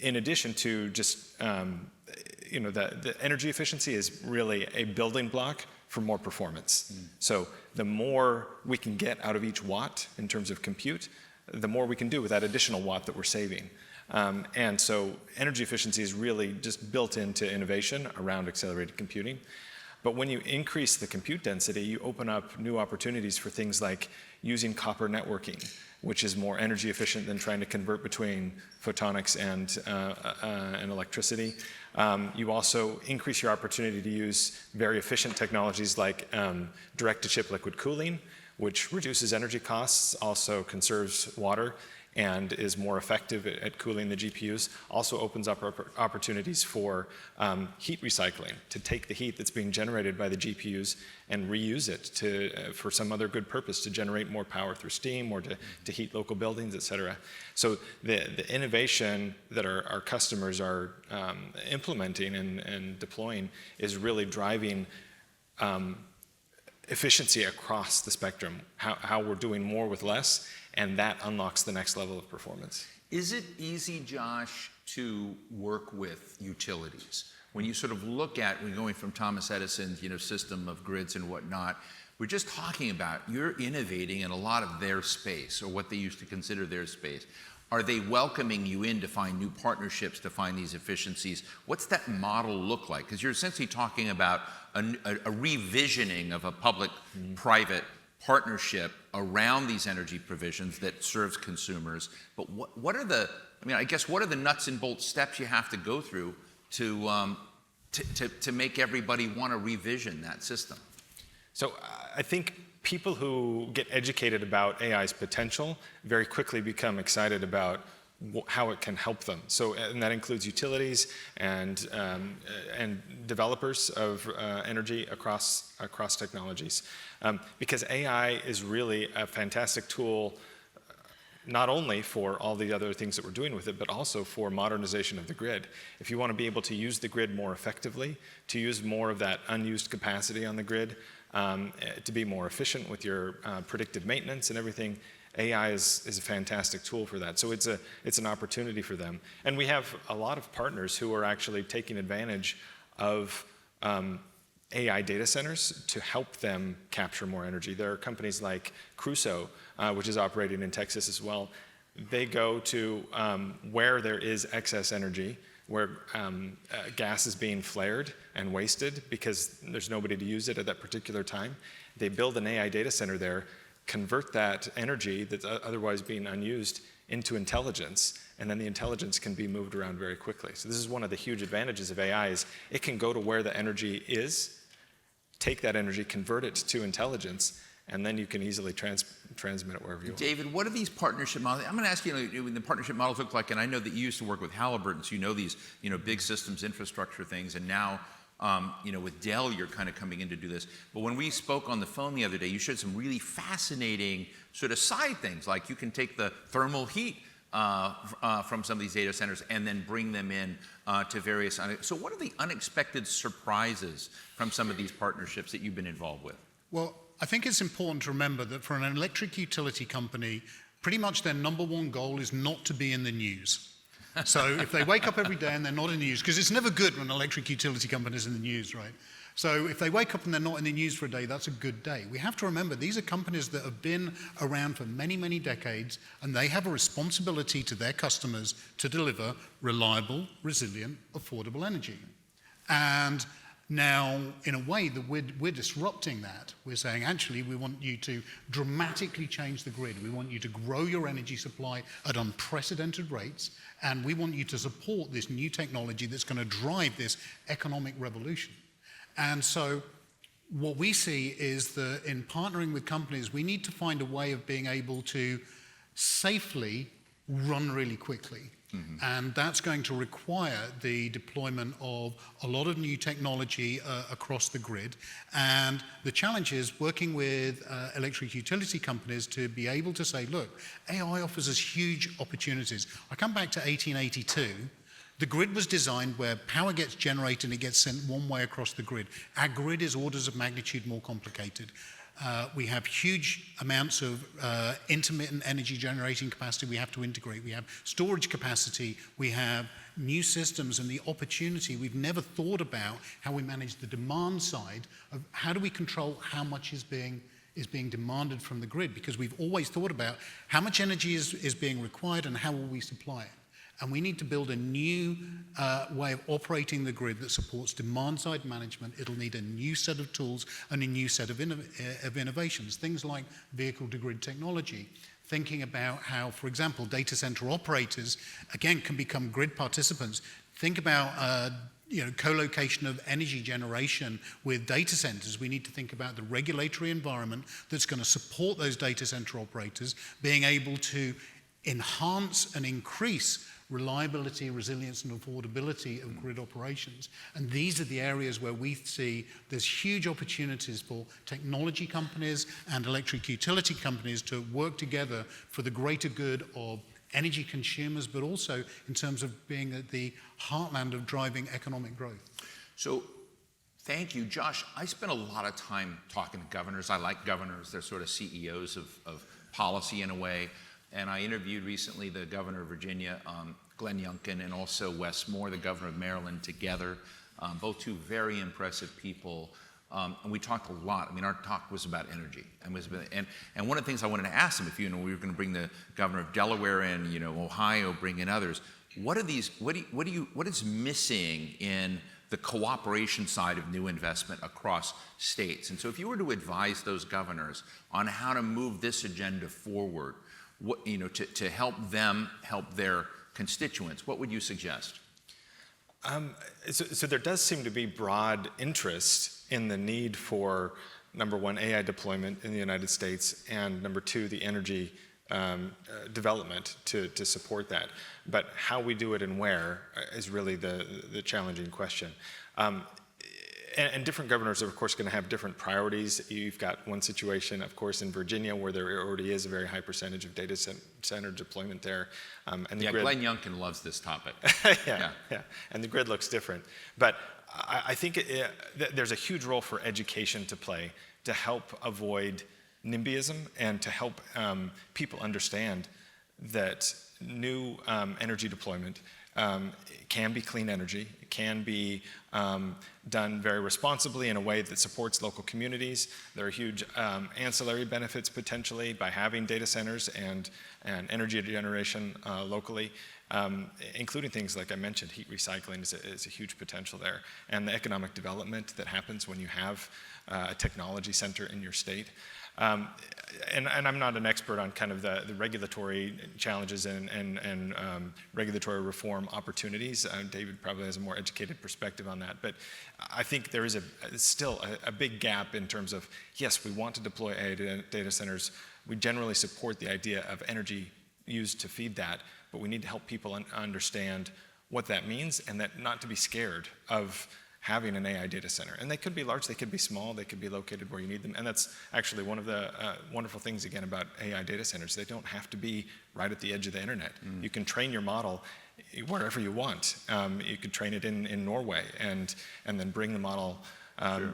In addition to just, the energy efficiency is really a building block for more performance. So the more we can get out of each watt in terms of compute, the more we can do with that additional watt that we're saving. And so energy efficiency is really just built into innovation around accelerated computing. But when you increase the compute density, you open up new opportunities for things like using copper networking, which is more energy efficient than trying to convert between photonics and electricity. You also increase your opportunity to use very efficient technologies like direct-to-chip liquid cooling, which reduces energy costs, also conserves water, and is more effective at cooling the GPUs. Also opens up opportunities for heat recycling, to take the heat that's being generated by the GPUs and reuse it for some other good purpose, to generate more power through steam or to heat local buildings, et cetera. So the innovation that our customers are implementing and deploying is really driving efficiency across the spectrum, how we're doing more with less, and that unlocks the next level of performance. Is it easy, Josh, to work with utilities? When you sort of look at, we're going from Thomas Edison's system of grids and whatnot, we're just talking about you're innovating in a lot of their space, or what they used to consider their space. Are they welcoming you in to find new partnerships to find these efficiencies? What's that model look like? Because you're essentially talking about a revisioning of a public-private partnership around these energy provisions that serves consumers. But what are the, what are the nuts and bolts steps you have to go through to make everybody want to revision that system? So I think people who get educated about AI's potential very quickly become excited about how it can help them. So, and that includes utilities and developers of energy across technologies. Because AI is really a fantastic tool, not only for all the other things that we're doing with it, but also for modernization of the grid. If you want to be able to use the grid more effectively, to use more of that unused capacity on the grid, to be more efficient with your predictive maintenance and everything, AI is a fantastic tool for that. So it's an opportunity for them. And we have a lot of partners who are actually taking advantage of AI data centers to help them capture more energy. There are companies like Crusoe, which is operating in Texas as well. They go to where there is excess energy, where gas is being flared and wasted because there's nobody to use it at that particular time. They build an AI data center there, convert that energy that's otherwise being unused into intelligence, and then the intelligence can be moved around very quickly. So this is one of the huge advantages of AI, is it can go to where the energy is, take that energy, convert it to intelligence, and then you can easily transmit it wherever you want. David, what are these partnership models? I'm going to ask you what the partnership models look like, and I know that you used to work with Halliburton, so you know these big systems infrastructure things, and now with Dell, you're kind of coming in to do this. But when we spoke on the phone the other day, you showed some really fascinating sort of side things, like you can take the thermal heat from some of these data centers and then bring them in to various. So what are the unexpected surprises from some of these partnerships that you've been involved with? Well, I think it's important to remember that for an electric utility company, pretty much their number one goal is not to be in the news. So if they wake up every day and they're not in the news, because it's never good when an electric utility company is in the news, right? So if they wake up and they're not in the news for a day, that's a good day. We have to remember these are companies that have been around for many, many decades, and they have a responsibility to their customers to deliver reliable, resilient, affordable energy. And Now, in a way, we're disrupting that. We're saying, actually, we want you to dramatically change the grid. We want you to grow your energy supply at unprecedented rates, and we want you to support this new technology that's going to drive this economic revolution. And so what we see is that in partnering with companies, we need to find a way of being able to safely run really quickly. And that's going to require the deployment of a lot of new technology across the grid. And the challenge is working with electric utility companies to be able to say, look, AI offers us huge opportunities. I come back to 1882. The grid was designed where power gets generated and it gets sent one way across the grid. Our grid is orders of magnitude more complicated. We have huge amounts of intermittent energy generating capacity we have to integrate. We have storage capacity. We have new systems and the opportunity. We've never thought about how we manage the demand side of how do we control how much is being demanded from the grid, because we've always thought about how much energy is being required and how will we supply it. And we need to build a new way of operating the grid that supports demand-side management. It'll need a new set of tools and a new set of innovations, things like vehicle-to-grid technology, thinking about how, for example, data center operators, again, can become grid participants. Think about co-location of energy generation with data centers. We need to think about the regulatory environment that's going to support those data center operators being able to enhance and increase reliability, resilience, and affordability of grid operations. And these are the areas where we see there's huge opportunities for technology companies and electric utility companies to work together for the greater good of energy consumers, but also in terms of being at the heartland of driving economic growth. So thank you. Josh, I spend a lot of time talking to governors. I like governors. They're sort of CEOs of policy in a way. And I interviewed recently the governor of Virginia, Glenn Youngkin, and also Wes Moore, the governor of Maryland, together. Both two very impressive people. And we talked a lot. I mean, our talk was about energy. And one of the things I wanted to ask them, if we were going to bring the governor of Delaware in, Ohio, bring in others, what is missing in the cooperation side of new investment across states? And so if you were to advise those governors on how to move this agenda forward, to help them help their constituents, what would you suggest? So there does seem to be broad interest in the need for, number one, AI deployment in the United States, and number two, the energy development to support that. But how we do it and where is really the challenging question. And different governors are, of course, going to have different priorities. You've got one situation, of course, in Virginia where there already is a very high percentage of data center deployment there. And the grid, Glenn Youngkin loves this topic. yeah. And the grid looks different. But I think there's a huge role for education to play to help avoid NIMBYism and to help people understand that new energy deployment can be clean energy, it can be done very responsibly in a way that supports local communities. There are huge ancillary benefits potentially by having data centers and energy generation locally, including things like I mentioned, heat recycling is a huge potential there, and the economic development that happens when you have a technology center in your state. And I'm not an expert on kind of the regulatory challenges and regulatory reform opportunities. David probably has a more educated perspective on that. But I think there is still a big gap in terms of, yes, we want to deploy AI data centers. We generally support the idea of energy used to feed that, but we need to help people understand what that means and that not to be scared of having an AI data center. And they could be large, they could be small, they could be located where you need them. And that's actually one of the wonderful things, again, about AI data centers. They don't have to be right at the edge of the internet. You can train your model wherever you want. You could train it in Norway and then bring the model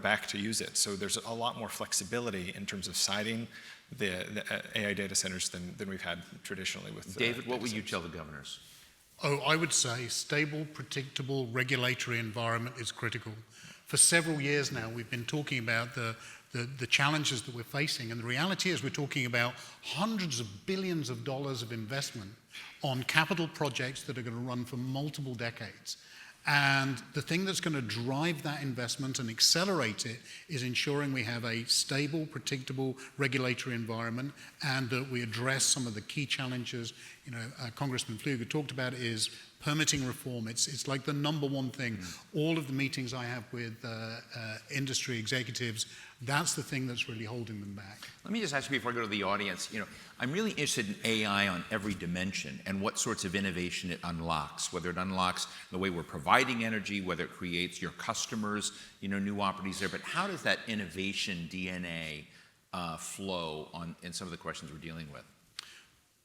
back to use it. So there's a lot more flexibility in terms of siting the AI data centers than we've had traditionally with David, what would you tell the governors? Oh, I would say stable, predictable regulatory environment is critical. For several years now, we've been talking about the challenges that we're facing, and the reality is we're talking about hundreds of billions of dollars of investment on capital projects that are going to run for multiple decades. And the thing that's going to drive that investment and accelerate it is ensuring we have a stable, predictable regulatory environment and that we address some of the key challenges. Congressman Pfluger talked about is permitting reform. It's like the number one thing. All of the meetings I have with industry executives, that's the thing that's really holding them back. Let me just ask you before I go to the audience, I'm really interested in AI on every dimension and what sorts of innovation it unlocks, whether it unlocks the way we're providing energy, whether it creates your customers, new opportunities there, but how does that innovation DNA flow in some of the questions we're dealing with?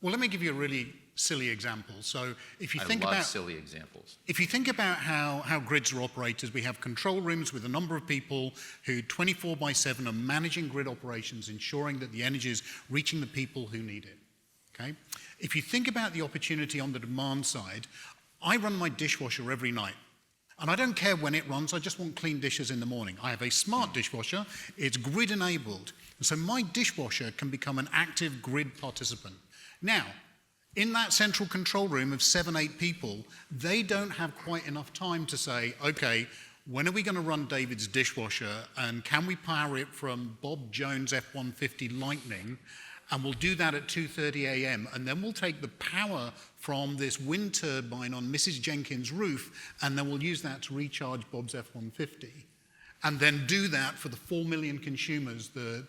Well, let me give you a really silly example. So if you think I love about silly examples. If you think about how grids are operated, we have control rooms with a number of people who 24/7 are managing grid operations, ensuring that the energy is reaching the people who need it. Okay? If you think about the opportunity on the demand side, I run my dishwasher every night. And I don't care when it runs, I just want clean dishes in the morning. I have a smart dishwasher, it's grid enabled. And so my dishwasher can become an active grid participant. Now, in that central control room of 7-8 people, they don't have quite enough time to say, okay, when are we going to run David's dishwasher and can we power it from Bob Jones' F-150 Lightning? And we'll do that at 2:30 a.m. And then we'll take the power from this wind turbine on Mrs. Jenkins' roof and then we'll use that to recharge Bob's F-150. And then do that for the 4 million consumers that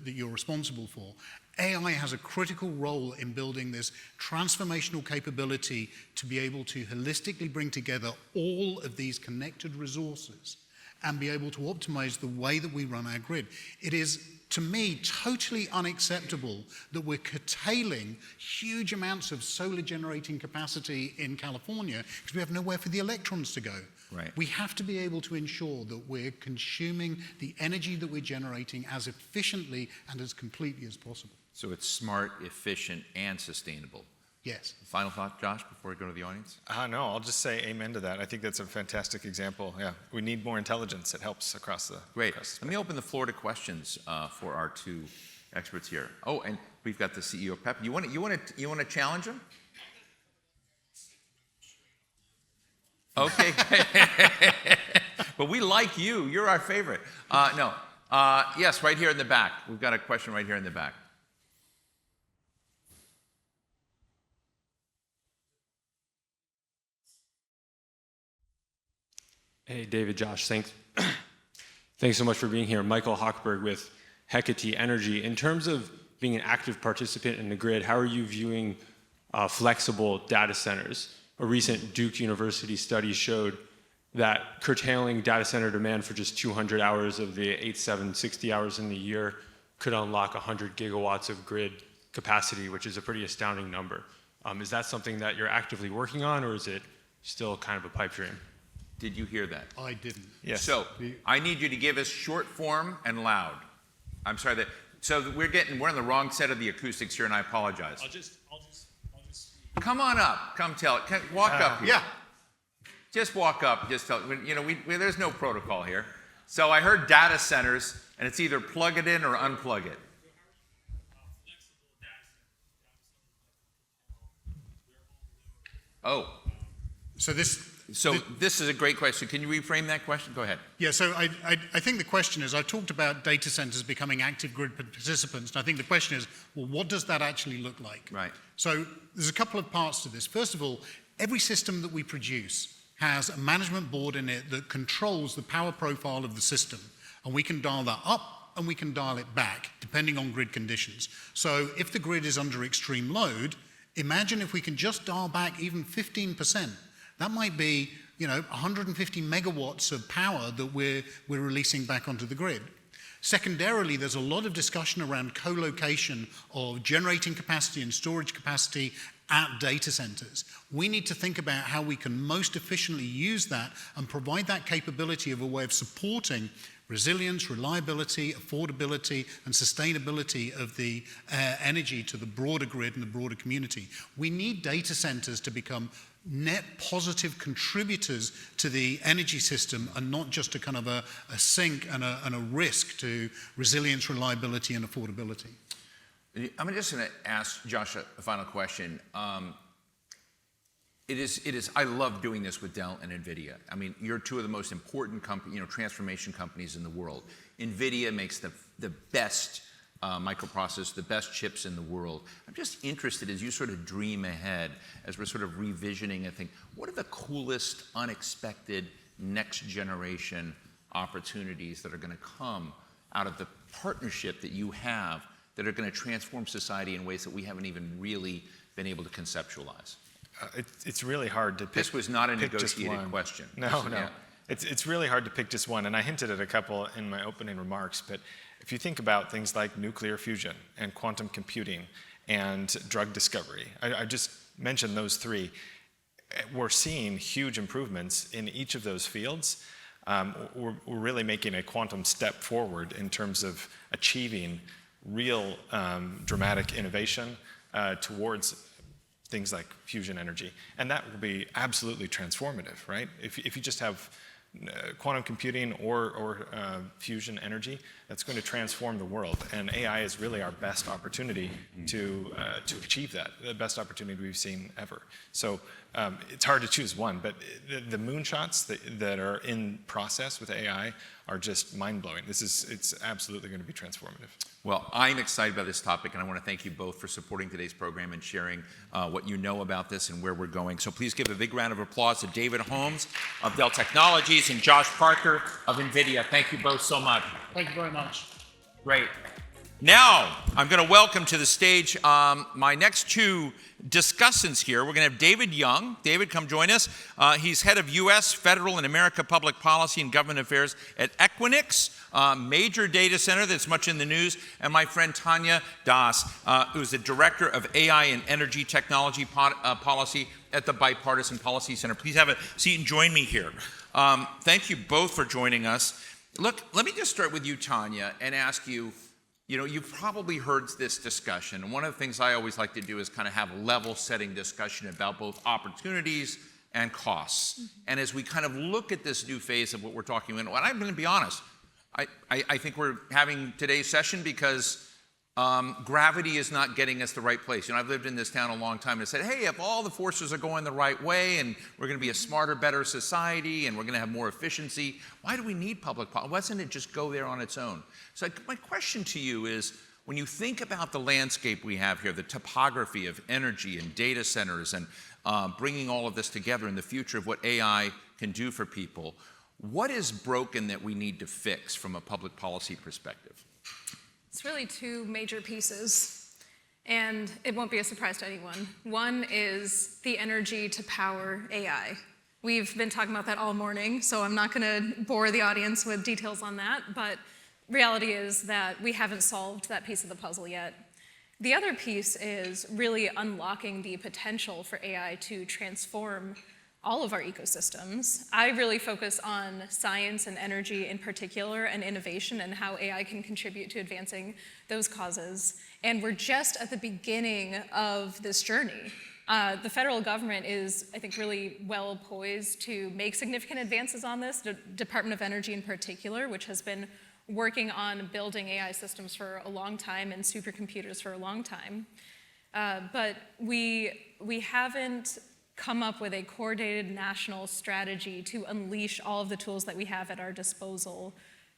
you're responsible for. AI has a critical role in building this transformational capability to be able to holistically bring together all of these connected resources and be able to optimize the way that we run our grid. It is, to me, totally unacceptable that we're curtailing huge amounts of solar generating capacity in California because we have nowhere for the electrons to go. Right. We have to be able to ensure that we're consuming the energy that we're generating as efficiently and as completely as possible. So it's smart, efficient, and sustainable. Yes. Final thought, Josh, before we go to the audience? No, I'll just say amen to that. I think that's a fantastic example. Yeah, we need more intelligence. It helps across the Great. across the Let me open the floor to questions for our two experts here. Oh, and we've got the CEO of Pep. You want to challenge him? Okay. But we like you. You're our favorite. No. Yes, right here in the back. We've got a question right here in the back. Hey, David, Josh, thanks. Thanks so much for being here. Michael Hochberg with Hecate Energy. In terms of being an active participant in the grid, how are you viewing flexible data centers? A recent Duke University study showed that curtailing data center demand for just 200 hours of the 8/760 hours in the year could unlock 100 gigawatts of grid capacity, which is a pretty astounding number. Is that something that you're actively working on, or is it still kind of a pipe dream? Did you hear that? I didn't. Yes. So I need you to give us short form and loud. I'm sorry so we're on the wrong set of the acoustics here, and I apologize. I'll just Come on up. Come tell it. Walk up here. Yeah. Just walk up. Just tell. There's no protocol here. So I heard data centers, and it's either plug it in or unplug it. Oh. So this is a great question. Can you reframe that question? Go ahead. Yeah, so I think the question is, I talked about data centers becoming active grid participants, and I think the question is, well, what does that actually look like? Right. So there's a couple of parts to this. First of all, every system that we produce has a management board in it that controls the power profile of the system, and we can dial that up and we can dial it back, depending on grid conditions. So if the grid is under extreme load, imagine if we can just dial back even 15%. That might be, 150 megawatts of power that we're releasing back onto the grid. Secondarily, there's a lot of discussion around co-location of generating capacity and storage capacity at data centers. We need to think about how we can most efficiently use that and provide that capability of a way of supporting resilience, reliability, affordability, and sustainability of the energy to the broader grid and the broader community. We need data centers to become net positive contributors to the energy system and not just a kind of a sink and a risk to resilience, reliability, and affordability. I'm just going to ask Josh a final question. It is. I love doing this with Dell and NVIDIA. I mean, you're two of the most important transformation companies in the world. NVIDIA makes the best microprocessors, the best chips in the world. I'm just interested as you sort of dream ahead, as we're sort of revisioning and think, what are the coolest, unexpected, next generation opportunities that are going to come out of the partnership that you have that are going to transform society in ways that we haven't even really been able to conceptualize? It's really hard to pick. This was not a pick just negotiated one. question. No. Yeah. It's really hard to pick just one, and I hinted at a couple in my opening remarks, but if you think about things like nuclear fusion and quantum computing and drug discovery, I just mentioned those three. We're seeing huge improvements in each of those fields. We're really making a quantum step forward in terms of achieving real dramatic innovation towards things like fusion energy. And that will be absolutely transformative, right? If you just have quantum computing or fusion energy, that's going to transform the world. And AI is really our best opportunity to achieve that, the best opportunity we've seen ever. So it's hard to choose one, but the moonshots that are in process with AI are just mind-blowing. It's absolutely going to be transformative. Well, I'm excited about this topic, and I want to thank you both for supporting today's program and sharing what you know about this and where we're going. So please give a big round of applause to David Holmes of Dell Technologies and Josh Parker of NVIDIA. Thank you both so much. Thank you very much. Great. Now, I'm going to welcome to the stage my next two discussants here. We're going to have David Young. David, come join us. He's head of U.S. Federal and America Public Policy and Government Affairs at Equinix, major data center that's much in the news. And my friend Tanya Das, who's the Director of AI and Energy Technology Policy at the Bipartisan Policy Center. Please have a seat and join me here. Thank you both for joining us. Look, let me just start with you, Tanya, and ask you, you've probably heard this discussion. And one of the things I always like to do is kind of have a level-setting discussion about both opportunities and costs. Mm-hmm. And as we kind of look at this new phase of what we're talking about, and I'm going to be honest, I think we're having today's session because gravity is not getting us the right place. I've lived in this town a long time and said, hey, if all the forces are going the right way and we're going to be a smarter, better society and we're going to have more efficiency, why do we need public policy? Why doesn't it just go there on its own? So my question to you is, when you think about the landscape we have here, the topography of energy and data centers and bringing all of this together in the future of what AI can do for people, what is broken that we need to fix from a public policy perspective? It's really two major pieces, and it won't be a surprise to anyone. One is the energy to power AI. We've been talking about that all morning, so I'm not going to bore the audience with details on that, but reality is that we haven't solved that piece of the puzzle yet. The other piece is really unlocking the potential for AI to transform all of our ecosystems. I really focus on science and energy in particular and innovation and how AI can contribute to advancing those causes. And we're just at the beginning of this journey. The federal government is, I think, really well poised to make significant advances on this. The Department of Energy in particular, which has been working on building AI systems for a long time and supercomputers for a long time. But we haven't come up with a coordinated national strategy to unleash all of the tools that we have at our disposal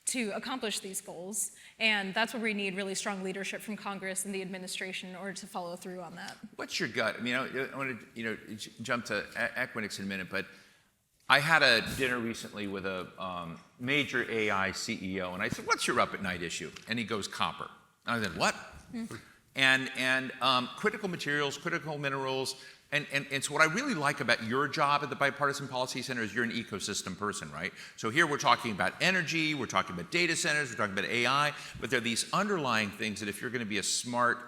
to accomplish these goals. And that's where we need really strong leadership from Congress and the administration in order to follow through on that. What's your gut? I mean, I want to jump to Equinix in a minute, but I had a dinner recently with a major AI CEO, and I said, what's your up at night issue? And he goes, copper. And I said, what? Mm-hmm. And critical materials, critical minerals. And so what I really like about your job at the Bipartisan Policy Center is you're an ecosystem person, right? So here we're talking about energy, we're talking about data centers, we're talking about AI, but there are these underlying things that if you're going to be a smart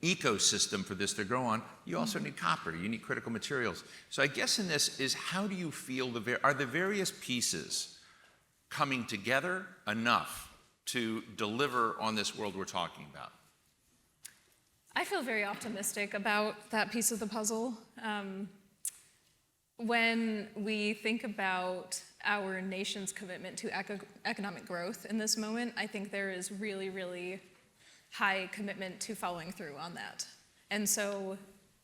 ecosystem for this to grow on, you also need copper, you need critical materials. So I guess in this is, how do you feel, are the various pieces coming together enough to deliver on this world we're talking about? I feel very optimistic about that piece of the puzzle. When we think about our nation's commitment to economic growth in this moment, I think there is really, really high commitment to following through on that. And so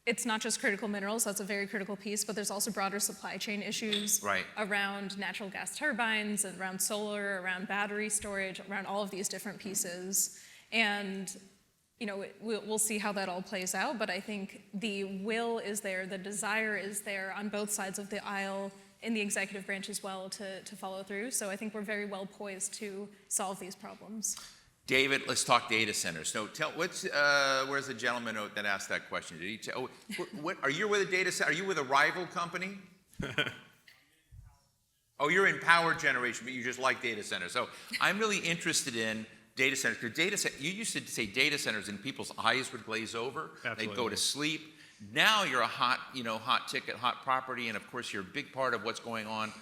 it's not just critical minerals, that's a very critical piece, but there's also broader supply chain issues Right. around natural gas turbines, and around solar, around battery storage, around all of these different pieces. And we'll see how that all plays out, but I think the will is there, the desire is there on both sides of the aisle, in the executive branch as well, to follow through. So I think we're very well poised to solve these problems. David, let's talk data centers. So where's the gentleman that asked that question? Did he what, are you with a data center? Are you with a rival company? Oh, you're in power generation, but you just like data centers. So I'm really interested in data centers. Because you used to say data centers and people's eyes would glaze over. Absolutely. They'd go to sleep. Now you're a hot ticket, hot property, and of course you're a big part of what's going on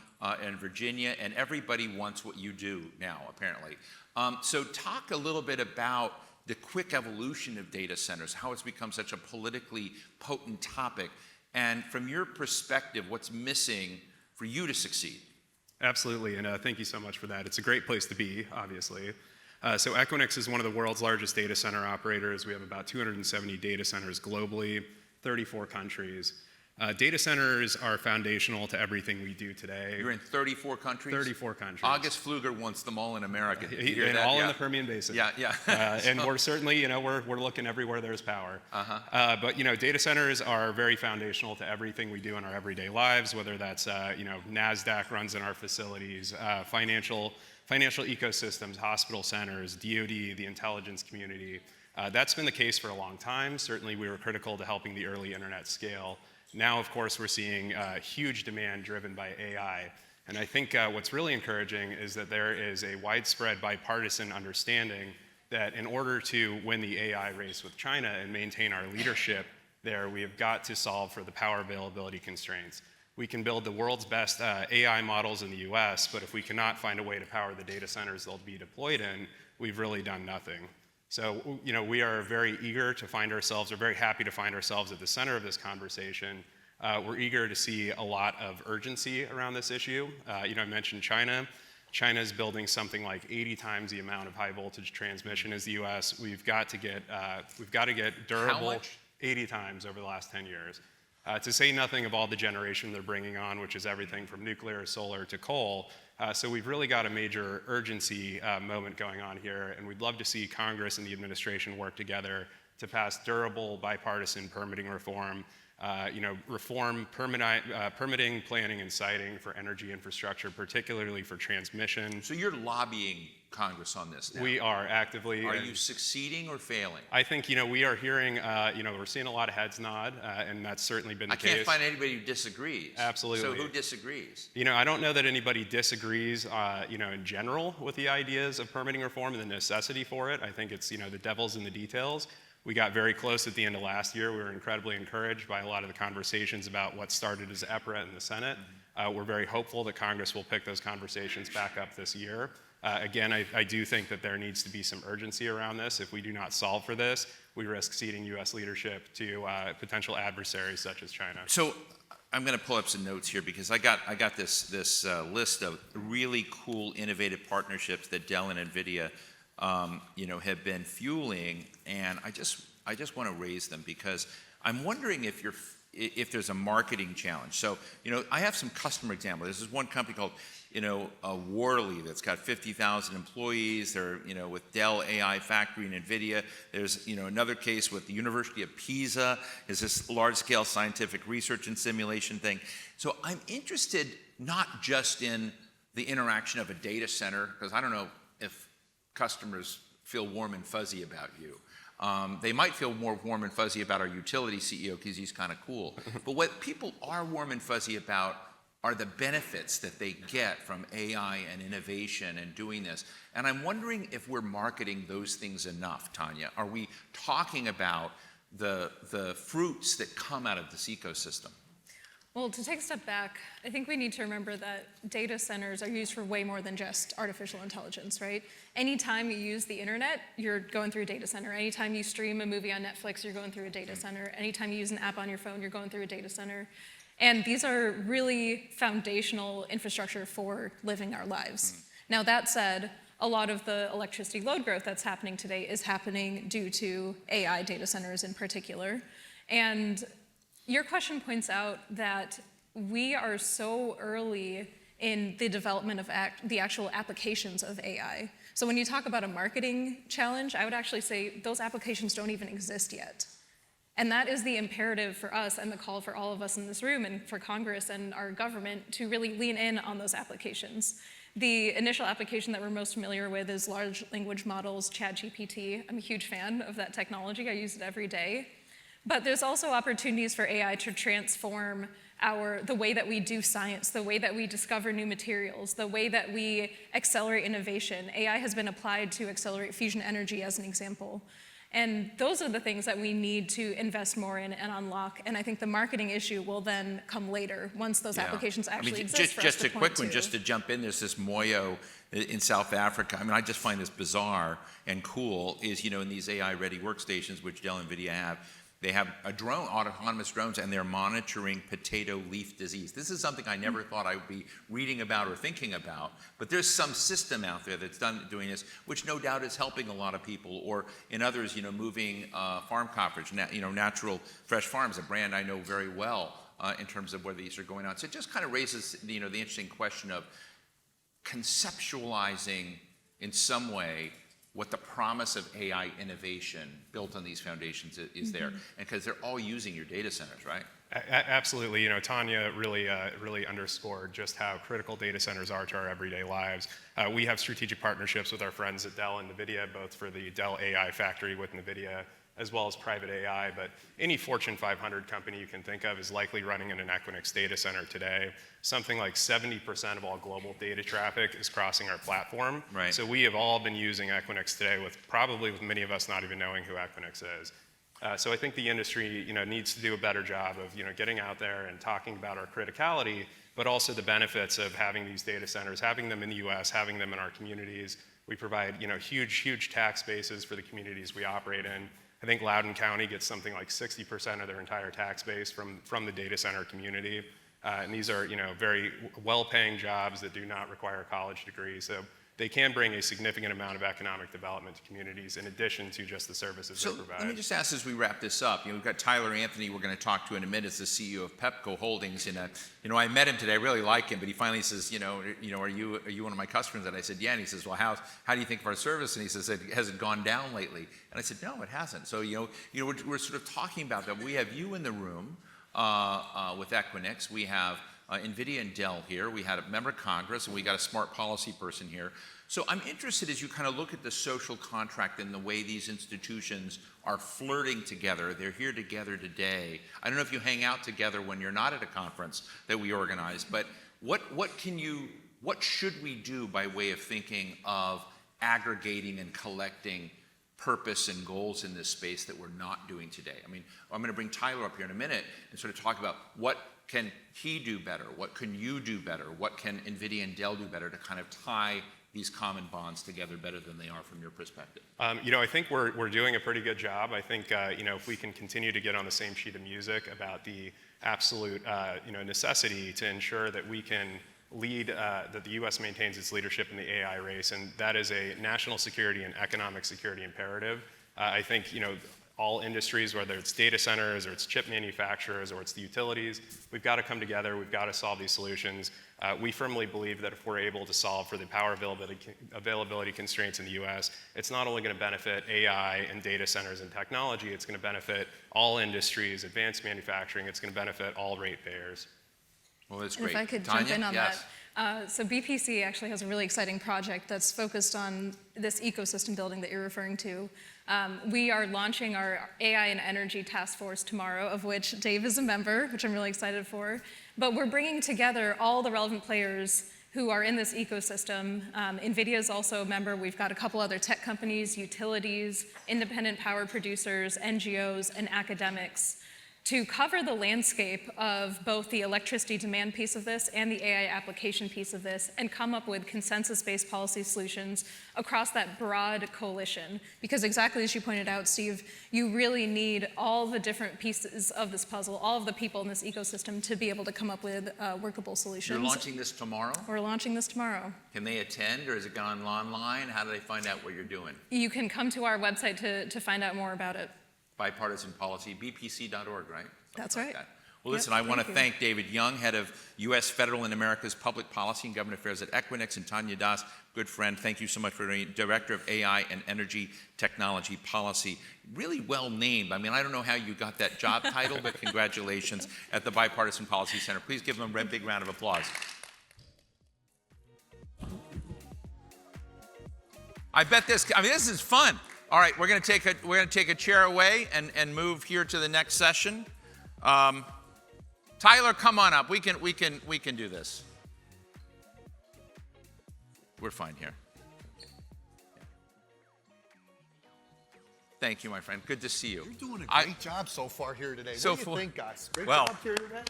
in Virginia, and everybody wants what you do now, apparently. So talk a little bit about the quick evolution of data centers, how it's become such a politically potent topic, and from your perspective, what's missing for you to succeed? Absolutely, and thank you so much for that. It's a great place to be, obviously. So Equinix is one of the world's largest data center operators. We have about 270 data centers globally, 34 countries. Data centers are foundational to everything we do today. You're in 34 countries? 34 countries. August Pfluger wants them all in America. Did you hear And that? all Yeah. in the Permian Basin. Yeah. And we're certainly, we're looking everywhere there's power. But data centers are very foundational to everything we do in our everyday lives, whether that's, NASDAQ runs in our facilities, financial ecosystems, hospital centers, DoD, the intelligence community. That's been the case for a long time. Certainly we were critical to helping the early internet scale. Now, of course, we're seeing huge demand driven by AI. And I think what's really encouraging is that there is a widespread bipartisan understanding that in order to win the AI race with China and maintain our leadership there, we have got to solve for the power availability constraints. We can build the world's best AI models in the US, but if we cannot find a way to power the data centers they'll be deployed in, we've really done nothing. So, we are very eager to find ourselves, or very happy to find ourselves at the center of this conversation. We're eager to see a lot of urgency around this issue. I mentioned China. China's building something like 80 times the amount of high voltage transmission as the US. We've got to get durable. How much? 80 times over the last 10 years. To say nothing of all the generation they're bringing on, which is everything from nuclear, solar, to coal. So we've really got a major urgency moment going on here, and we'd love to see Congress and the administration work together to pass durable bipartisan permitting reform, reform permitting, planning, and siting for energy infrastructure, particularly for transmission. So you're lobbying Congress on this now? We are actively. Are you succeeding or failing? I think, we are hearing, we're seeing a lot of heads nod, and that's certainly been the case. I can't find anybody who disagrees. Absolutely. So who disagrees? I don't know that anybody disagrees, in general with the ideas of permitting reform and the necessity for it. I think it's, the devil's in the details. We got very close at the end of last year. We were incredibly encouraged by a lot of the conversations about what started as EPRA in the Senate. We're very hopeful that Congress will pick those conversations back up this year. Again, I do think that there needs to be some urgency around this. If we do not solve for this, we risk ceding U.S. leadership to potential adversaries such as China. So I'm going to pull up some notes here because I got this list of really cool, innovative partnerships that Dell and NVIDIA have been fueling, and I just want to raise them because I'm wondering if there's a marketing challenge. So, I have some customer examples. This is one company called, Worley that's got 50,000 employees. They're, with Dell AI Factory and NVIDIA. There's, another case with the University of Pisa, is this large-scale scientific research and simulation thing. So I'm interested not just in the interaction of a data center, because I don't know if customers feel warm and fuzzy about you. They might feel more warm and fuzzy about our utility CEO because he's kind of cool. But what people are warm and fuzzy about are the benefits that they get from AI and innovation and doing this. And I'm wondering if we're marketing those things enough, Tanya. Are we talking about the fruits that come out of this ecosystem? Well, to take a step back, I think we need to remember that data centers are used for way more than just artificial intelligence, right? Anytime you use the internet, you're going through a data center. Anytime you stream a movie on Netflix, you're going through a data center. Anytime you use an app on your phone, you're going through a data center. And these are really foundational infrastructure for living our lives. Now, that said, a lot of the electricity load growth that's happening today is happening due to AI data centers in particular. And your question points out that we are so early in the development of the actual applications of AI. So when you talk about a marketing challenge, I would actually say those applications don't even exist yet. And that is the imperative for us and the call for all of us in this room and for Congress and our government to really lean in on those applications. The initial application that we're most familiar with is large language models, ChatGPT. I'm a huge fan of that technology. I use it every day. But there's also opportunities for AI to transform the way that we do science, the way that we discover new materials, the way that we accelerate innovation. AI has been applied to accelerate fusion energy as an example. And those are the things that we need to invest more in and unlock. And I think the marketing issue will then come later once those applications actually exist. Just a quick one, just to jump in. There's this Moyo in South Africa. I mean, I just find this bizarre and cool. Is in these AI-ready workstations, which Dell and NVIDIA have. They have autonomous drones, and they're monitoring potato leaf disease. This is something I never thought I would be reading about or thinking about, but there's some system out there that's doing this, which no doubt is helping a lot of people, or in others, moving farm coverage, Natural Fresh Farms, a brand I know very well in terms of where these are going on. So it just kind of raises, the interesting question of conceptualizing in some way what the promise of AI innovation built on these foundations is there, and because they're all using your data centers, right? Absolutely. Tanya really underscored just how critical data centers are to our everyday lives. We have strategic partnerships with our friends at Dell and NVIDIA, both for the Dell AI Factory with NVIDIA, as well as private AI. But any Fortune 500 company you can think of is likely running in an Equinix data center today. Something like 70% of all global data traffic is crossing our platform. Right. So we have all been using Equinix today, with many of us not even knowing who Equinix is. So I think the industry, needs to do a better job of, getting out there and talking about our criticality, but also the benefits of having these data centers, having them in the U.S., having them in our communities. We provide, huge tax bases for the communities we operate in. I think Loudoun County gets something like 60% of their entire tax base from the data center community. And these are, very well-paying jobs that do not require a college degree. So they can bring a significant amount of economic development to communities in addition to just the services they provide. Let me just ask as we wrap this up. We've got Tyler Anthony we're going to talk to in a minute, as the CEO of Pepco Holdings. I met him today. I really like him, but he finally says, are you one of my customers? And I said, yeah. And he says, well, how do you think of our service? And he says, has it gone down lately? And I said, no, it hasn't. So we're sort of talking about that. We have you in the room with Equinix. We have NVIDIA and Dell here. We had a member of Congress, and we got a smart policy person here. So I'm interested, as you kind of look at the social contract and the way these institutions are flirting together. They're here together today. I don't know if you hang out together when you're not at a conference that we organize, but what should we do by way of thinking of aggregating and collecting purpose and goals in this space that we're not doing today? I mean, I'm going to bring Tyler up here in a minute and sort of talk about what can he do better? What can you do better? What can NVIDIA and Dell do better to kind of tie these common bonds together better than they are from your perspective? I think we're doing a pretty good job. I think if we can continue to get on the same sheet of music about the absolute necessity to ensure that we can lead, that the U.S. maintains its leadership in the AI race, and that is a national security and economic security imperative. I think all industries, whether it's data centers or it's chip manufacturers or it's the utilities, we've got to come together. We've got to solve these solutions. We firmly believe that if we're able to solve for the power availability constraints in the U.S., it's not only going to benefit AI and data centers and technology, it's going to benefit all industries, advanced manufacturing, it's going to benefit all ratepayers. Well, that's great. If I could jump in on that. So BPC actually has a really exciting project that's focused on this ecosystem building that you're referring to. We are launching our AI and energy task force tomorrow, of which Dave is a member, which I'm really excited for. But we're bringing together all the relevant players who are in this ecosystem. NVIDIA is also a member. We've got a couple other tech companies, utilities, independent power producers, NGOs, and academics, to cover the landscape of both the electricity demand piece of this and the AI application piece of this, and come up with consensus-based policy solutions across that broad coalition. Because exactly as you pointed out, Steve, you really need all the different pieces of this puzzle, all of the people in this ecosystem, to be able to come up with workable solutions. You're launching this tomorrow? We're launching this tomorrow. Can they attend, or is it gone online? How do they find out what you're doing? You can come to our website to find out more about it. Bipartisan policy, bpc.org, right? That's right. Well, listen, I want to thank David Young, head of U.S. Federal and America's Public Policy and Government Affairs at Equinix, and Tanya Das, good friend. Thank you so much for being Director of AI and Energy Technology Policy. Really well named. I mean, I don't know how you got that job title, but congratulations at the Bipartisan Policy Center. Please give them a big round of applause. I bet this is fun. All right, we're going to take a chair away and move here to the next session. Tyler, come on up. We can do this. We're fine here. Thank you, my friend. Good to see you. You're doing a great job so far here today. So what do you think, guys? Great well, job here today.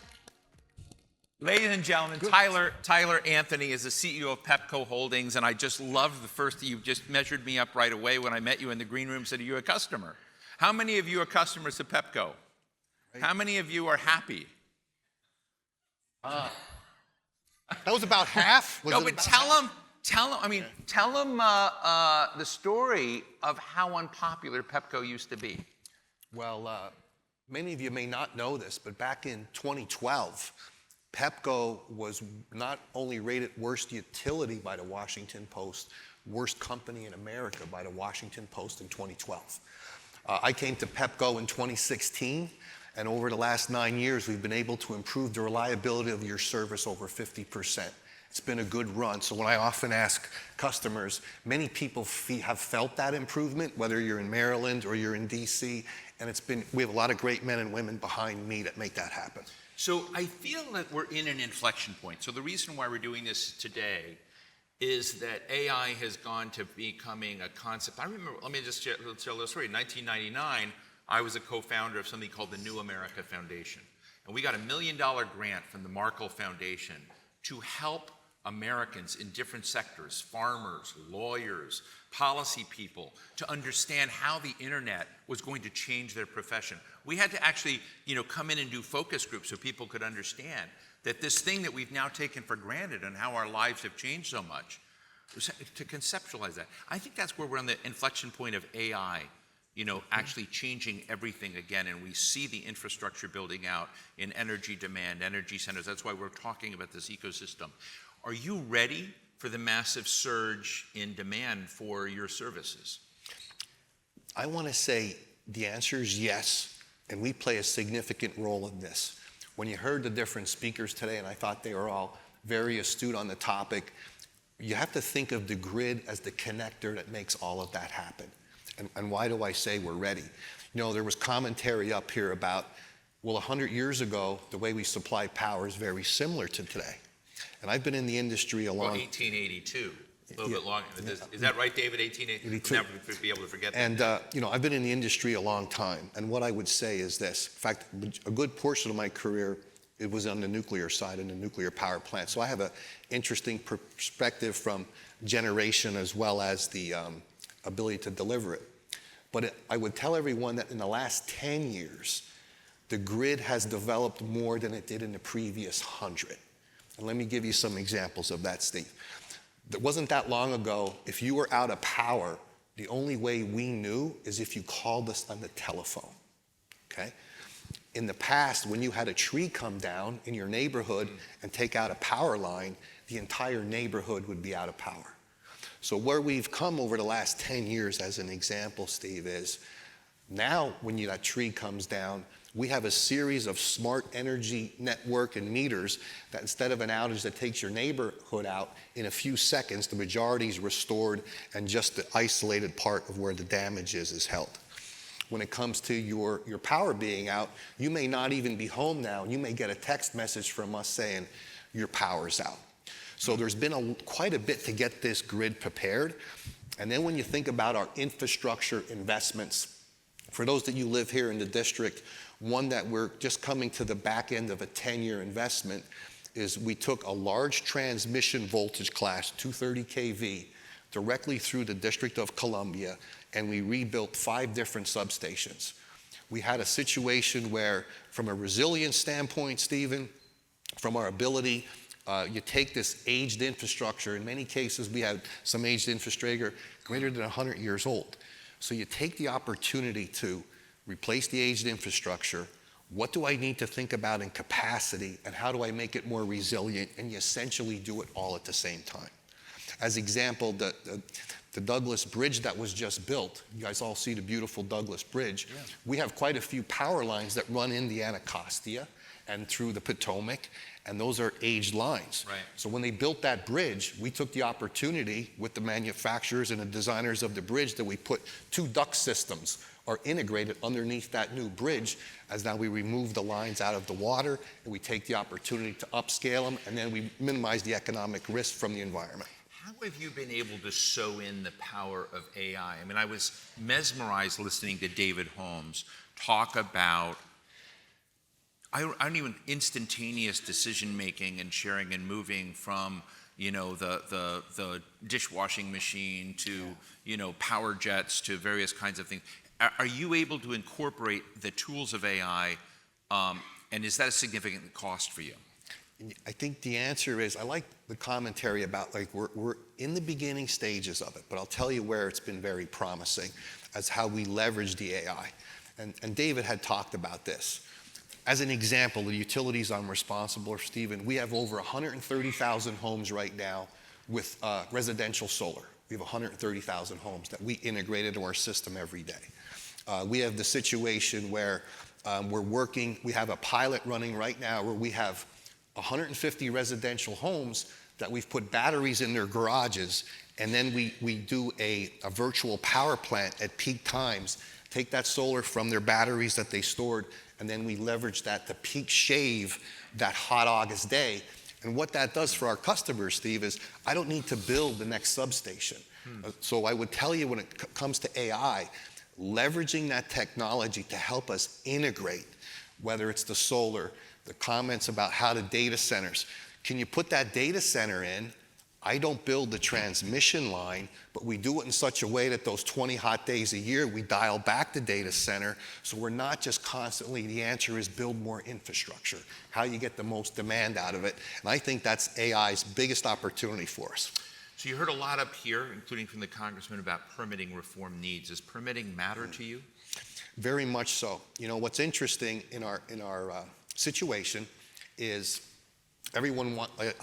Ladies and gentlemen, Tyler Anthony is the CEO of Pepco Holdings, and I just love the first, you just measured me up right away when I met you in the green room, said, are you a customer? How many of you are customers of Pepco? Right. How many of you are happy? That was about half. No, but tell them the story of how unpopular Pepco used to be. Well, many of you may not know this, but back in 2012, Pepco was not only rated worst utility by the Washington Post, worst company in America by the Washington Post in 2012. I came to Pepco in 2016, and over the last 9 years, we've been able to improve the reliability of your service over 50%. It's been a good run. So when I often ask customers, many people have felt that improvement, whether you're in Maryland or you're in DC, and we have a lot of great men and women behind me that make that happen. So I feel that we're in an inflection point. So the reason why we're doing this today is that AI has gone to becoming a concept. I remember, let me just tell a little story. In 1999, I was a co-founder of something called the New America Foundation. And we got $1 million grant from the Markle Foundation to help Americans in different sectors, farmers, lawyers, policy people, to understand how the internet was going to change their profession. We had to actually, come in and do focus groups so people could understand that this thing that we've now taken for granted and how our lives have changed so much, to conceptualize that. I think that's where we're on the inflection point of AI, actually changing everything again, and we see the infrastructure building out in energy demand, energy centers. That's why we're talking about this ecosystem. Are you ready for the massive surge in demand for your services? I want to say the answer is yes, and we play a significant role in this. When you heard the different speakers today, and I thought they were all very astute on the topic, you have to think of the grid as the connector that makes all of that happen. And why do I say we're ready? There was commentary up here about, well, 100 years ago, the way we supplied power is very similar to today. And I've been in the industry a long... 1882, a little bit longer. Is that right, David? 1882? We'll never be able to forget that. And, I've been in the industry a long time. And what I would say is this. In fact, a good portion of my career, it was on the nuclear side in the nuclear power plant. So I have an interesting perspective from generation as well as the ability to deliver it. But I would tell everyone that in the last 10 years, the grid has developed more than it did in the previous 100. And let me give you some examples of that, Steve. It wasn't that long ago, if you were out of power, the only way we knew is if you called us on the telephone, okay? In the past, when you had a tree come down in your neighborhood and take out a power line, the entire neighborhood would be out of power. So where we've come over the last 10 years, as an example, Steve, is now when that tree comes down, we have a series of smart energy network and meters that instead of an outage that takes your neighborhood out, in a few seconds, the majority is restored and just the isolated part of where the damage is held. When it comes to your power being out, you may not even be home now, and you may get a text message from us saying your power's out. So there's been quite a bit to get this grid prepared. And then when you think about our infrastructure investments, for those that you live here in the district, one that we're just coming to the back end of a 10-year investment is we took a large transmission voltage class, 230 kV, directly through the District of Columbia, and we rebuilt 5 different substations. We had a situation where, from a resilience standpoint, Stephen, from our ability, you take this aged infrastructure. In many cases, we had some aged infrastructure greater than 100 years old. So you take the opportunity to replace the aged infrastructure, What do I need to think about in capacity, and how do I make it more resilient? And you essentially do it all at the same time. As example, the Douglas Bridge that was just built, you guys all see the beautiful Douglas Bridge. Yeah. We have quite a few power lines that run in the Anacostia and through the Potomac, and those are aged lines. Right. So when they built that bridge, we took the opportunity with the manufacturers and the designers of the bridge that we put 2 duct systems are integrated underneath that new bridge, as now we remove the lines out of the water and we take the opportunity to upscale them, and then we minimize the economic risk from the environment. How have you been able to sew in the power of AI? I mean, I was mesmerized listening to David Holmes talk about I don't even instantaneous decision making and sharing and moving from the dishwashing machine to power jets to various kinds of things. Are you able to incorporate the tools of AI, and is that a significant cost for you? I think the answer is, I like the commentary about like we're in the beginning stages of it, but I'll tell you where it's been very promising as how we leverage the AI. And David had talked about this. As an example, the utilities I'm responsible for, Stephen, we have over 130,000 homes right now with residential solar. We have 130,000 homes that we integrate into our system every day. We have the situation where we have a pilot running right now where we have 150 residential homes that we've put batteries in their garages, and then we do a virtual power plant at peak times, take that solar from their batteries that they stored, and then we leverage that to peak shave that hot August day. And what that does for our customers, Steve, is I don't need to build the next substation. So I would tell you, when it comes to AI, leveraging that technology to help us integrate, whether it's the solar, the comments about how the data centers, can you put that data center in? I don't build the transmission line, but we do it in such a way that those 20 hot days a year, we dial back the data center, so we're not just constantly, the answer is build more infrastructure, how you get the most demand out of it. And I think that's AI's biggest opportunity for us. So you heard a lot up here, including from the congressman, about permitting reform needs. Does permitting matter to you? Very much so. You know, what's interesting in our situation is I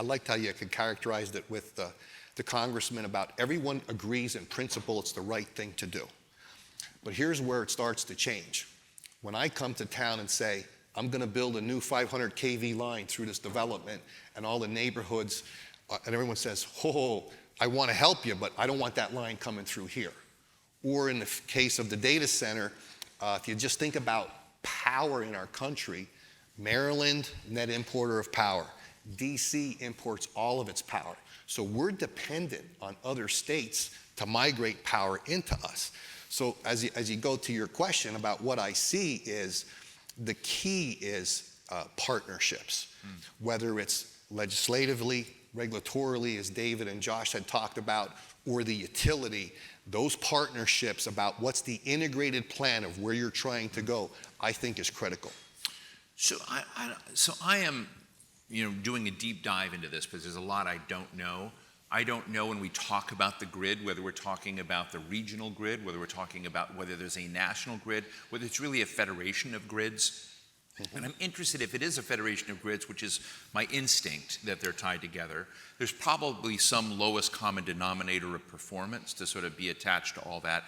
liked how you could characterize it with the congressman about everyone agrees in principle it's the right thing to do. But here's where it starts to change. When I come to town and say, I'm going to build a new 500 kV line through this development, and all the neighborhoods, and everyone says, oh, I want to help you, but I don't want that line coming through here. Or in the case of the data center, if you just think about power in our country, Maryland, net importer of power. DC imports all of its power. So we're dependent on other states to migrate power into us. So as you go to your question about what I see is, the key is partnerships, whether it's legislatively, regulatorily, as David and Josh had talked about, or the utility, those partnerships about what's the integrated plan of where you're trying to go, I think is critical. So I am doing a deep dive into this because there's a lot I don't know. I don't know when we talk about the grid, whether we're talking about the regional grid, whether we're talking about whether there's a national grid, whether it's really a federation of grids. And I'm interested, if it is a federation of grids, which is my instinct that they're tied together, there's probably some lowest common denominator of performance to sort of be attached to all that.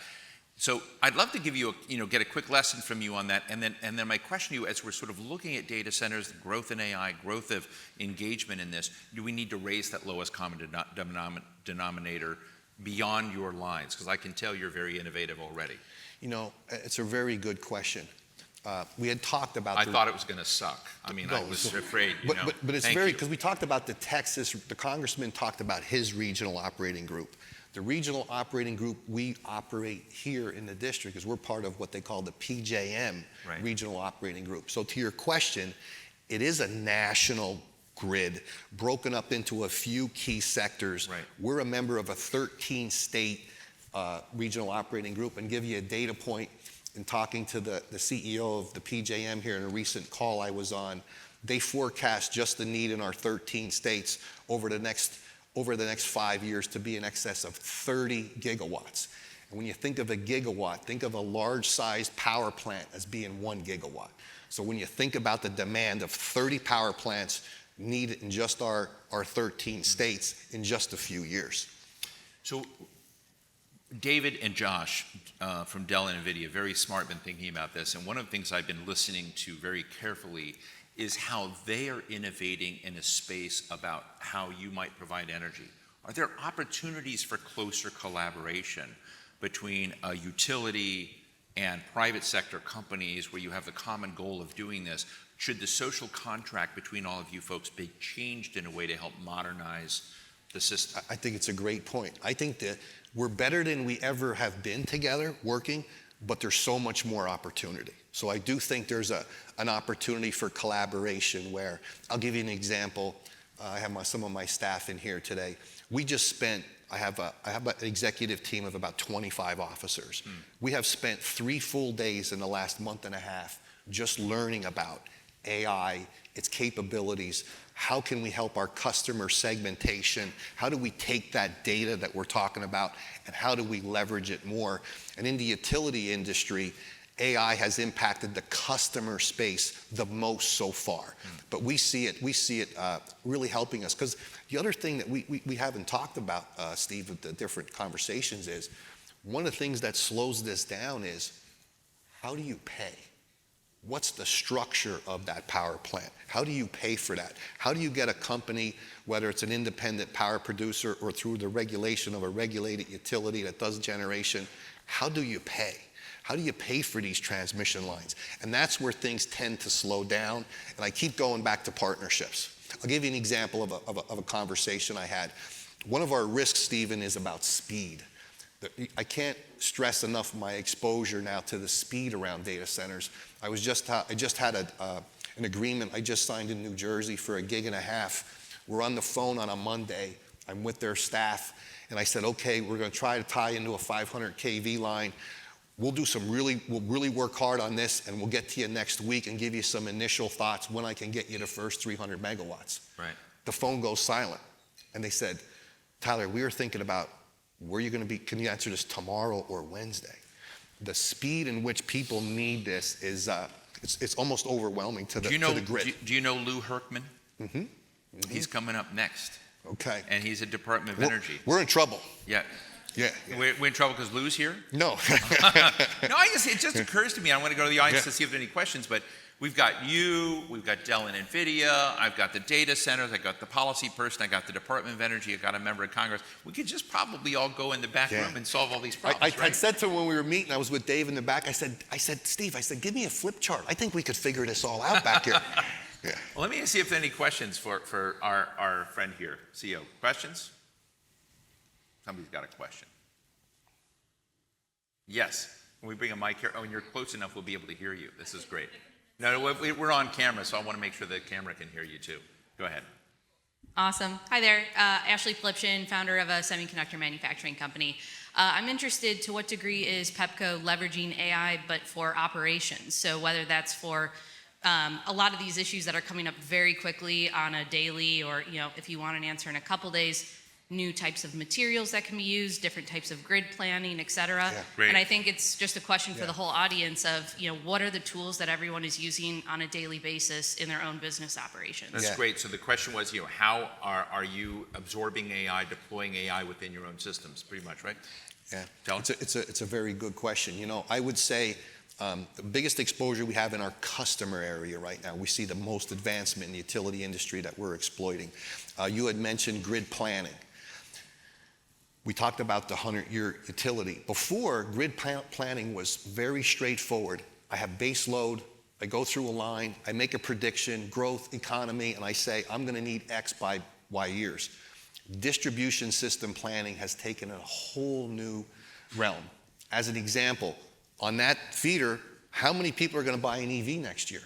So I'd love to give you get a quick lesson from you on that, and then my question to you, as we're sort of looking at data centers, growth in AI, growth of engagement in this, do we need to raise that lowest common denominator beyond your lines? Because I can tell you're very innovative already. You know, it's a very good question. We had talked about. I thought it was going to suck. I mean, I was afraid. But it's very, because we talked about the congressman talked about his regional operating group. The regional operating group we operate here in the district is we're part of what they call the PJM regional operating group. So to your question, it is a national grid broken up into a few key sectors. Right. We're a member of a 13-state regional operating group, and give you a data point. In talking to the CEO of the PJM here in a recent call I was on, they forecast just the need in our 13 states over the next 5 years to be in excess of 30 gigawatts. And when you think of a gigawatt, think of a large-sized power plant as being 1 gigawatt. So when you think about the demand of 30 power plants needed in just our 13 states in just a few years. So David and Josh from Dell and NVIDIA, very smart, been thinking about this. And one of the things I've been listening to very carefully is how they are innovating in a space about how you might provide energy. Are there opportunities for closer collaboration between a utility and private sector companies where you have the common goal of doing this? Should the social contract between all of you folks be changed in a way to help modernize the system? I think it's a great point. I think that we're better than we ever have been together working, but there's so much more opportunity. So I do think there's an opportunity for collaboration where, I'll give you an example. I have some of my staff in here today. We just spent, I have an executive team of about 25 officers. We have spent 3 full days in the last month and a half just learning about AI, its capabilities. How can we help our customer segmentation? How do we take that data that we're talking about and how do we leverage it more? And in the utility industry, AI has impacted the customer space the most so far. But we see it really helping us. Because the other thing that we haven't talked about, Steve, with the different conversations is, one of the things that slows this down is, how do you pay? What's the structure of that power plant? How do you pay for that? How do you get a company, whether it's an independent power producer or through the regulation of a regulated utility that does generation, how do you pay? How do you pay for these transmission lines? And that's where things tend to slow down. And I keep going back to partnerships. I'll give you an example of a conversation I had. One of our risks, Stephen, is about speed. I can't stress enough my exposure now to the speed around data centers. I just had an agreement I just signed in New Jersey for 1.5 gigs. We're on the phone on a Monday. I'm with their staff, and I said, okay, we're going to try to tie into a 500 kV line. We'll really work hard on this, and we'll get to you next week and give you some initial thoughts when I can get you the first 300 megawatts. Right. The phone goes silent, and they said, Tyler, we were thinking about where you're going to be. Can you answer this tomorrow or Wednesday? The speed in which people need this is it's almost overwhelming to the grid. Do you know Lou Herkman? Mm-hmm. He's coming up next. Okay. And he's at Department of Energy. We're in trouble. Yeah. Yeah. We're in trouble because Lou's here? No. No, it just occurs to me. I want to go to the audience to see if there are any questions, but we've got you, we've got Dell and NVIDIA, I've got the data centers, I got the policy person, I got the Department of Energy, I got a member of Congress. We could just probably all go in the back room and solve all these problems, I said to him when we were meeting, I was with Dave in the back, I said, Steve, give me a flip chart. I think we could figure this all out back here. Yeah. Well, let me see if there are any questions for our friend here, CEO. Questions? Somebody's got a question. Yes. When we bring a mic here, when you're close enough, we'll be able to hear you. This is great. No, we're on camera, so I want to make sure the camera can hear you too. Go ahead. Awesome. Hi there. Ashley Flipshin, founder of a semiconductor manufacturing company. I'm interested, to what degree is Pepco leveraging AI, but for operations? So whether that's for a lot of these issues that are coming up very quickly on a daily, or if you want an answer in a couple days, new types of materials that can be used, different types of grid planning, et cetera. Yeah, great. And I think it's just a question for the whole audience of, what are the tools that everyone is using on a daily basis in their own business operations? That's great. So the question was, how are you absorbing AI, deploying AI within your own systems, pretty much, right? Yeah, Dell? it's a very good question. I would say the biggest exposure we have in our customer area right now, we see the most advancement in the utility industry that we're exploiting. You had mentioned grid planning. We talked about the 100-year utility. Before, grid planning was very straightforward. I have base load, I go through a line, I make a prediction, growth, economy, and I say, I'm going to need X by Y years. Distribution system planning has taken a whole new realm. As an example, on that feeder, how many people are going to buy an EV next year?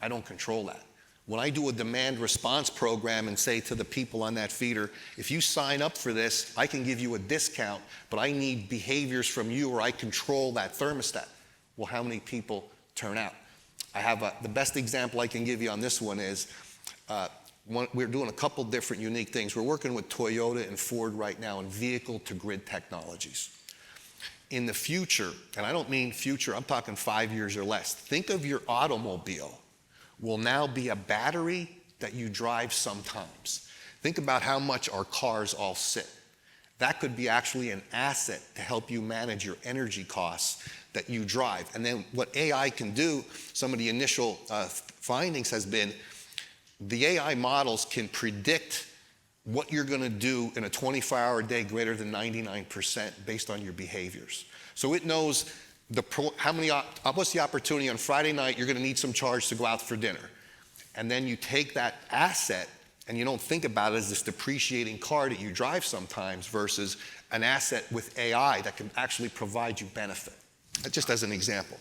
I don't control that. When I do a demand response program and say to the people on that feeder, if you sign up for this, I can give you a discount, but I need behaviors from you or I control that thermostat. Well, how many people turn out? I have the best example I can give you on this one is we're doing a couple different unique things. We're working with Toyota and Ford right now in vehicle to grid technologies. in the future, and I don't mean future, I'm talking 5 years or less, think of your automobile will now be a battery that you drive sometimes. Think about how much our cars all sit. That could be actually an asset to help you manage your energy costs that you drive. And then what AI can do, some of the initial findings has been, the AI models can predict what you're going to do in a 24-hour day greater than 99% based on your behaviors. So it knows what's the opportunity on Friday night you're going to need some charge to go out for dinner. And then you take that asset and you don't think about it as this depreciating car that you drive sometimes versus an asset with AI that can actually provide you benefit. Just as an example.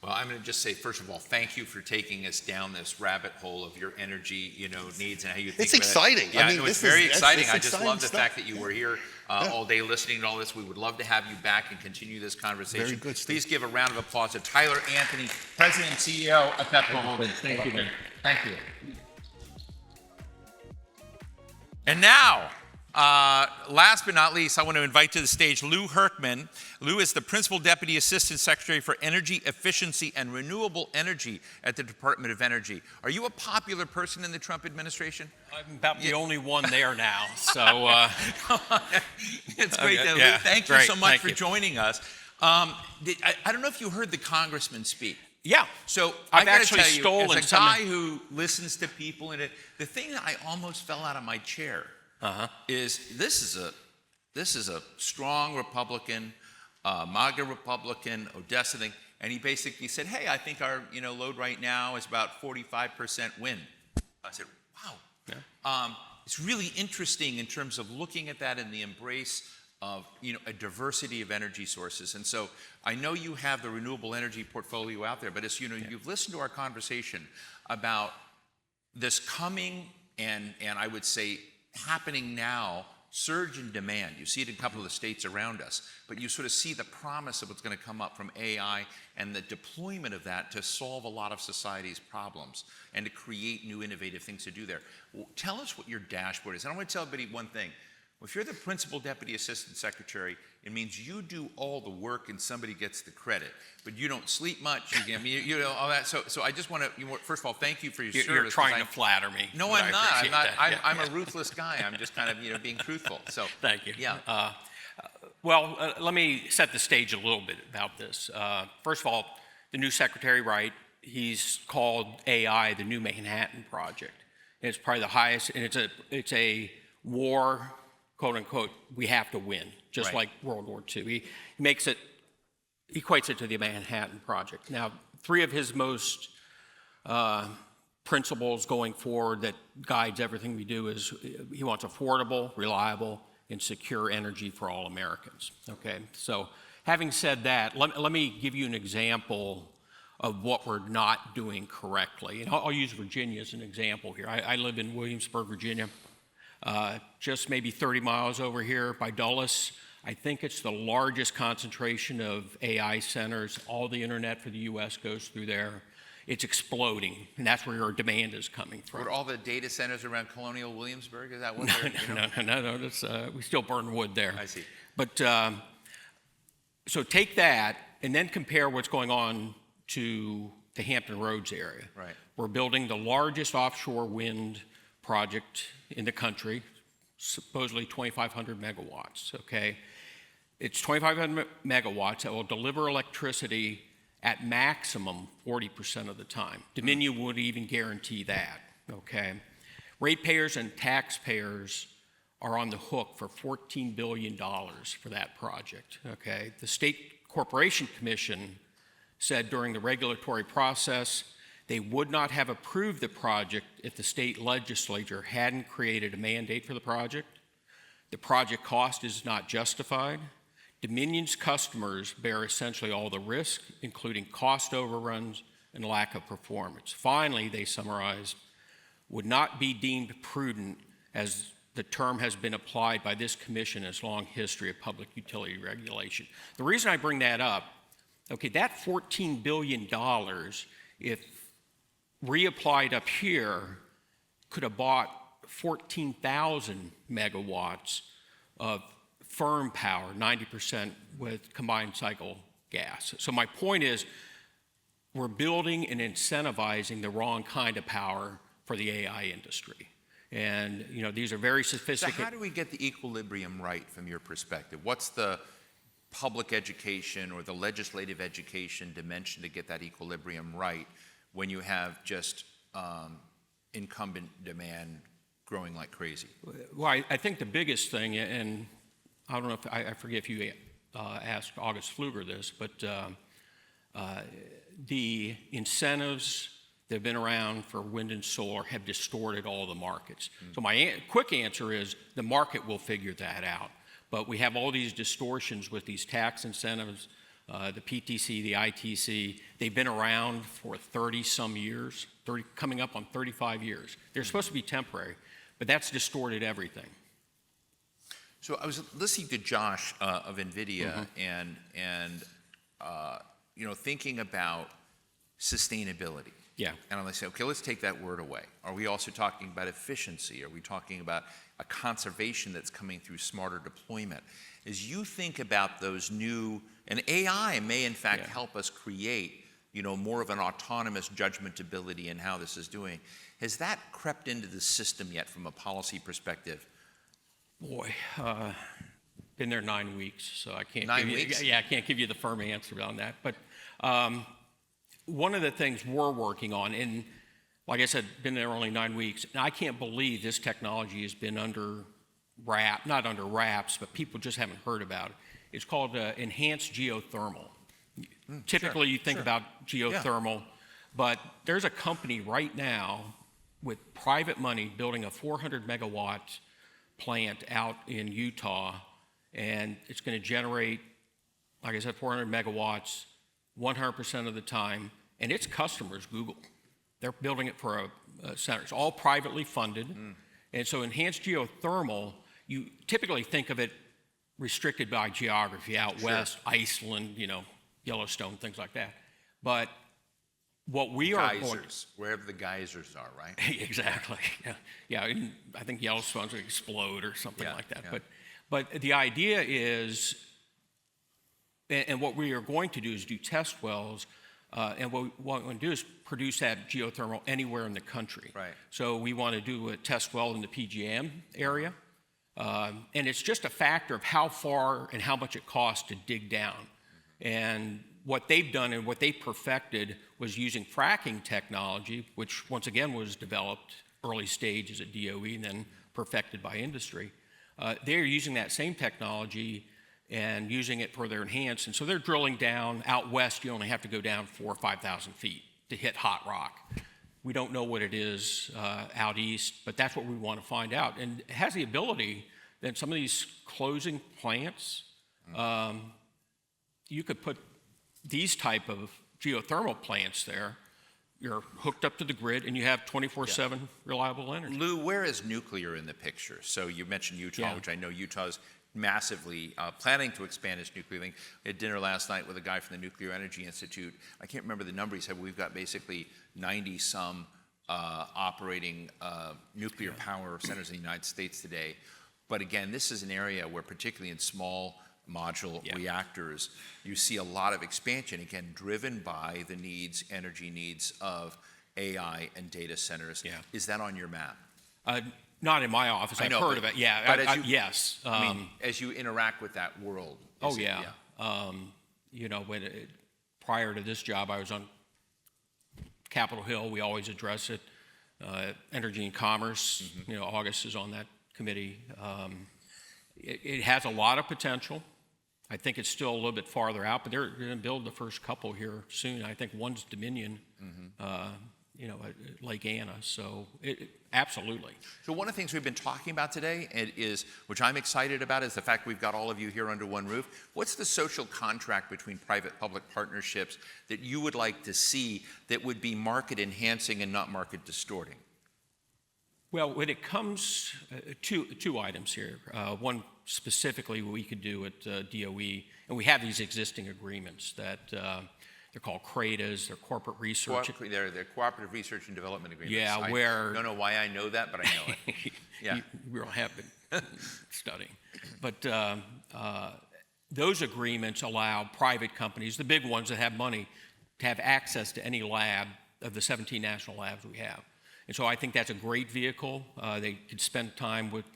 Well, I'm going to just say, first of all, thank you for taking us down this rabbit hole of your energy, needs and how you think It's about exciting. it. Yeah, I mean, it's very exciting. I just exciting love the stuff. fact that you were here all day listening to all this. We would love to have you back and continue this conversation. Very good, Steve. Please give a round of applause to Tyler Anthony, President and CEO of Pepco Holdings. Thank you, man. Thank you. And now, last but not least, I want to invite to the stage Lou Herkman. Lou is the Principal Deputy Assistant Secretary for Energy Efficiency and Renewable Energy at the Department of Energy. Are you a popular person in the Trump administration? I'm about the only one there now, so... It's great. Okay, Lou, yeah, thank you great, so much thank for you. joining us. I don't know if you heard the congressman speak. Yeah. So I've I gotta actually tell you, stolen as a some guy who listens to people, and the thing that I almost fell out of my chair is this is a strong Republican, MAGA Republican, Odessa thing, and he basically said, "Hey, I think our load right now is about 45% wind." I said, "Wow." Yeah. It's really interesting in terms of looking at that in the embrace of a diversity of energy sources. And so I know you have the renewable energy portfolio out there, but as you've listened to our conversation about this coming and I would say happening now surge in demand. You see it in a couple of the states around us, but you sort of see the promise of what's going to come up from AI and the deployment of that to solve a lot of society's problems and to create new innovative things to do there. Well, tell us what your dashboard is. And I want to tell everybody one thing. If you're the Principal Deputy Assistant Secretary, it means you do all the work and somebody gets the credit. But you don't sleep much, all that. So I just want to, first of all, thank you for your service. You're trying to flatter me. No, I'm not. I'm a ruthless guy. I'm just kind of, being truthful. So Thank you. Yeah. Let me set the stage a little bit about this. First of all, the new secretary, right, he's called AI the New Manhattan Project. And it's probably the highest, and it's a war, quote unquote, we have to win, just like World War II. He equates it to the Manhattan Project. Now, three of his most principles going forward that guides everything we do is he wants affordable, reliable, and secure energy for all Americans. Okay, so having said that, let me give you an example of what we're not doing correctly. And I'll use Virginia as an example here. I live in Williamsburg, Virginia. Just maybe 30 miles over here by Dulles. I think it's the largest concentration of AI centers. All the internet for the US goes through there. It's exploding, and that's where our demand is coming from. Were all the data centers around Colonial Williamsburg? Is that what No, that's, we still burn wood there. I see. But, so take that and then compare what's going on to the Hampton Roads area. Right. We're building the largest offshore wind project in the country, supposedly 2,500 megawatts, okay? It's 2,500 megawatts that will deliver electricity at maximum 40% of the time. Dominion wouldn't even guarantee that, okay? Ratepayers and taxpayers are on the hook for $14 billion for that project, okay? The State Corporation Commission said during the regulatory process they would not have approved the project if the state legislature hadn't created a mandate for the project. The project cost is not justified. Dominion's customers bear essentially all the risk, including cost overruns and lack of performance. Finally, they summarized, would not be deemed prudent as the term has been applied by this commission in its long history of public utility regulation. The reason I bring that up, okay, that $14 billion, if reapplied up here, could have bought 14,000 megawatts of firm power, 90% with combined cycle gas. So my point is, we're building and incentivizing the wrong kind of power for the AI industry. And these are very sophisticated. So how do we get the equilibrium right from your perspective? What's the public education or the legislative education dimension to get that equilibrium right when you have just incumbent demand growing like crazy? Well, I think the biggest thing, and I don't know if I forget if you asked August Pfluger this, but the incentives that have been around for wind and solar have distorted all the markets. So my quick answer is the market will figure that out. But we have all these distortions with these tax incentives, the PTC, the ITC. They've been around for 30-some years, coming up on 35 years. They're supposed to be temporary, but that's distorted everything. So I was listening to Josh of NVIDIA and thinking about sustainability. Yeah. And I say, okay, let's take that word away. Are we also talking about efficiency? Are we talking about a conservation that's coming through smarter deployment? As you think about those new, and AI may in fact help us create, more of an autonomous judgment ability in how this is doing. Has that crept into the system yet from a policy perspective? Boy, been there 9 weeks, so I can't. 9 weeks? I can't give you the firm answer on that. But one of the things we're working on, and like I said, been there only 9 weeks, and I can't believe this technology has been not under wraps, but people just haven't heard about it. It's called enhanced geothermal. Typically, you think about geothermal, but there's a company right now with private money building a 400 megawatt plant out in Utah, and it's going to generate, like I said, 400 megawatts 100% of the time, and its customers, Google. They're building it for a center. It's all privately funded, and so enhanced geothermal, you typically think of it restricted by geography, out west, Iceland, Yellowstone, things like that. But what we are geysers, wherever the geysers are, right? Exactly. Yeah. I think Yellowstone's going to explode or something like that. Yeah. But the idea is, and what we are going to do is do test wells, and what we want to do is produce that geothermal anywhere in the country. Right. So we want to do a test well in the PJM area, and it's just a factor of how far and how much it costs to dig down. And what they've done and what they perfected was using fracking technology, which once again was developed early stages at DOE and then perfected by industry. They're using that same technology and using it for their enhanced. And so they're drilling down. Out west, you only have to go down 4,000 or 5,000 feet to hit hot rock. We don't know what it is out east, but that's what we want to find out. And it has the ability that some of these closing plants, you could put these type of geothermal plants there. You're hooked up to the grid, and you have 24/7 reliable energy. Lou, where is nuclear in the picture? So you mentioned Utah, which I know Utah's massively planning to expand its nuclear thing. We had dinner last night with a guy from the Nuclear Energy Institute. I can't remember the number. He said we've got basically 90-some operating nuclear power centers in the United States today. But again, this is an area where, particularly in small module reactors, you see a lot of expansion, again, driven by the needs, energy needs of AI and data centers. Yeah. Is that on your map? Not in my office. I've heard of it. Yeah. But yes. I mean, as you interact with that world. Prior to this job, I was on Capitol Hill. We always address it. Energy and Commerce. August is on that committee. It has a lot of potential. I think it's still a little bit farther out, but they're going to build the first couple here soon. I think one's Dominion, at Lake Anna. So absolutely. So one of the things we've been talking about today is, which I'm excited about, is the fact we've got all of you here under one roof. What's the social contract between private-public partnerships that you would like to see that would be market enhancing and not market distorting? Well, when it comes two items here, one specifically we could do at DOE, and we have these existing agreements that They're called CRADAs. They're corporate research. They're cooperative research and development agreements. Yeah, I don't know why I know that, but I know it. Yeah. We don't have been studying. But those agreements allow private companies, the big ones that have money, to have access to any lab of the 17 national labs we have. And so I think that's a great vehicle. They could spend time with,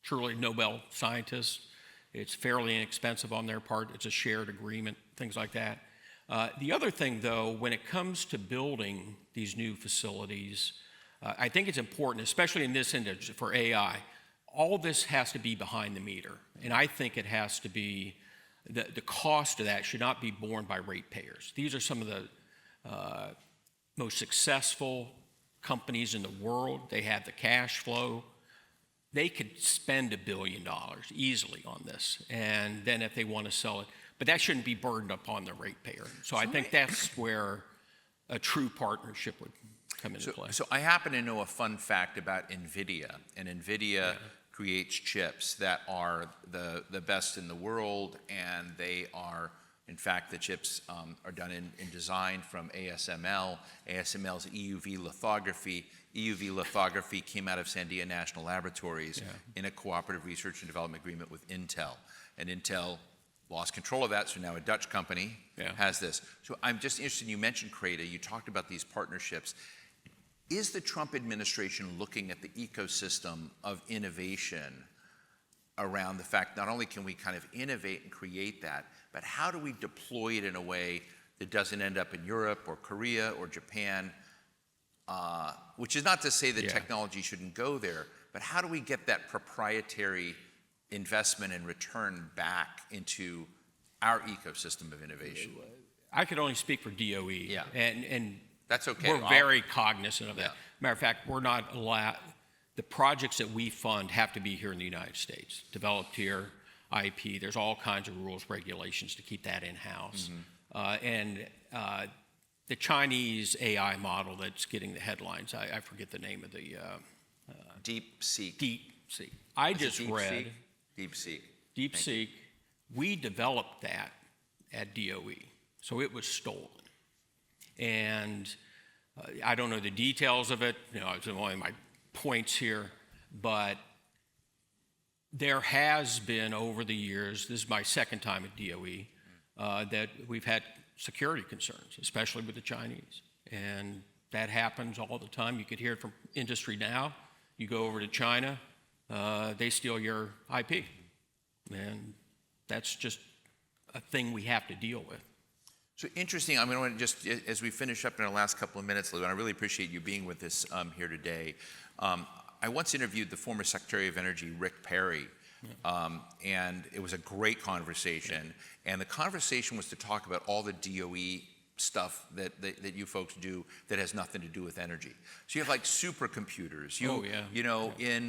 truly Nobel scientists. It's fairly inexpensive on their part. It's a shared agreement, things like that. The other thing, though, when it comes to building these new facilities, I think it's important, especially in this industry for AI, all this has to be behind the meter. And I think it has to be, the cost of that should not be borne by ratepayers. These are some of the most successful companies in the world. They have the cash flow. They could spend $1 billion easily on this. And then if they want to sell it, but that shouldn't be burdened upon the ratepayer. So I think that's where a true partnership would come into play. So I happen to know a fun fact about NVIDIA, and NVIDIA creates chips that are the best in the world, and they are, in fact, the chips are done in design from ASML. ASML's EUV lithography. EUV lithography came out of Sandia National Laboratories in a cooperative research and development agreement with Intel. And Intel lost control of that, so now a Dutch company has this. So I'm just interested, you mentioned CRADA, you talked about these partnerships. Is the Trump administration looking at the ecosystem of innovation around the fact not only can we kind of innovate and create that, but how do we deploy it in a way that doesn't end up in Europe or Korea or Japan, which is not to say that technology shouldn't go there, but how do we get that proprietary investment and return back into our ecosystem of innovation? I could only speak for DOE, and that's okay. We're very cognizant of that. Matter of fact, we're not allowed, the projects that we fund have to be here in the United States, developed here, IP. There's all kinds of rules, regulations to keep that in-house. The Chinese AI model that's getting the headlines, I forget the name of the... DeepSeek. DeepSeek. I just read... DeepSeek. DeepSeek, we developed that at DOE, so it was stolen. And I don't know the details of it, it's only my points here, but there has been over the years, this is my second time at DOE, that we've had security concerns, especially with the Chinese. And that happens all the time. You could hear it from industry now. You go over to China, they steal your IP. And that's just a thing we have to deal with. So interesting, I mean, just as we finish up in our last couple of minutes, Lou, and I really appreciate you being with us here today. I once interviewed the former Secretary of Energy, Rick Perry, and it was a great conversation. And the conversation was to talk about all the DOE stuff that you folks do that has nothing to do with energy. So you have like supercomputers,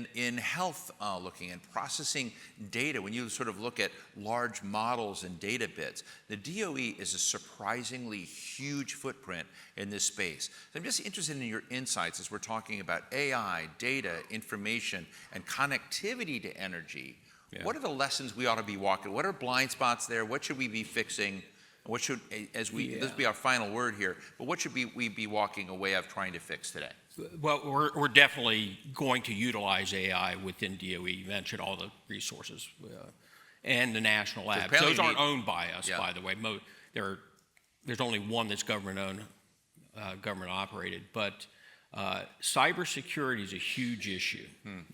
in health looking and processing data, when you sort of look at large models and data bits, the DOE is a surprisingly huge footprint in this space. So I'm just interested in your insights as we're talking about AI, data, information, and connectivity to energy. What are the lessons we ought to be walking? What are blind spots there? What should we be fixing? What should, this will be our final word here, but what should we be walking away of trying to fix today? Well, we're definitely going to utilize AI within DOE. You mentioned all the resources and the national labs. Those aren't owned by us, by the way. There's only one that's government-owned, government-operated. But cybersecurity is a huge issue.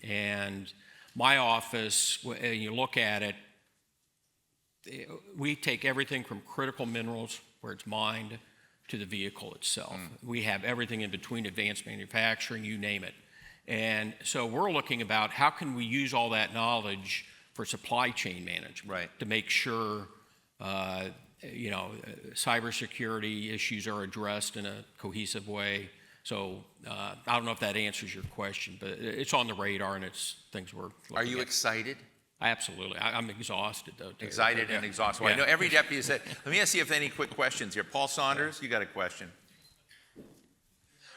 And my office, when you look at it, we take everything from critical minerals, where it's mined, to the vehicle itself. We have everything in between, advanced manufacturing, you name it. And so we're looking about how can we use all that knowledge for supply chain management to make sure cybersecurity issues are addressed in a cohesive way. So I don't know if that answers your question, but it's on the radar and it's things we're looking at. Are you excited? Absolutely. I'm exhausted, though. Terry. Excited and exhausted. Well, I know every deputy said, let me see if any quick questions here. Paul Saunders, you got a question.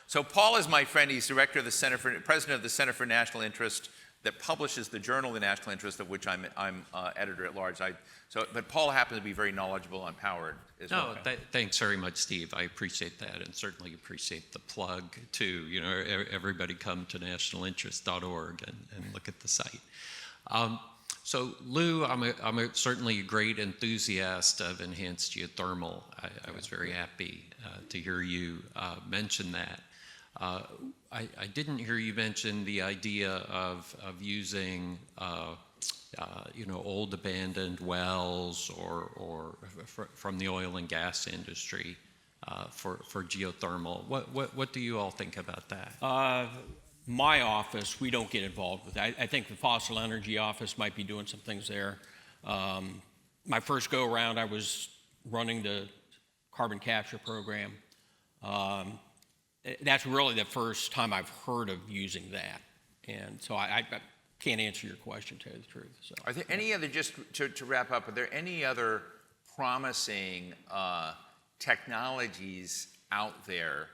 So Paul is my friend. He's director of the president of the Center for National Interest that publishes the journal, The National Interest, of which I'm editor at large. But Paul happens to be very knowledgeable on power as well. Thanks very much, Steve. I appreciate that, and certainly appreciate the plug too. You know, everybody come to nationalinterest.org and look at the site. So Lou, I'm certainly a great enthusiast of enhanced geothermal. I was very happy to hear you mention that. I didn't hear you mention the idea of using old abandoned wells or from the oil and gas industry for geothermal. What do you all think about that? My office, we don't get involved with that. I think the fossil energy office might be doing some things there. My first go around, I was running the carbon capture program. That's really the first time I've heard of using that. And so I can't answer your question, to tell you the truth. So, are there any other, just to wrap up, are there any other promising technologies out there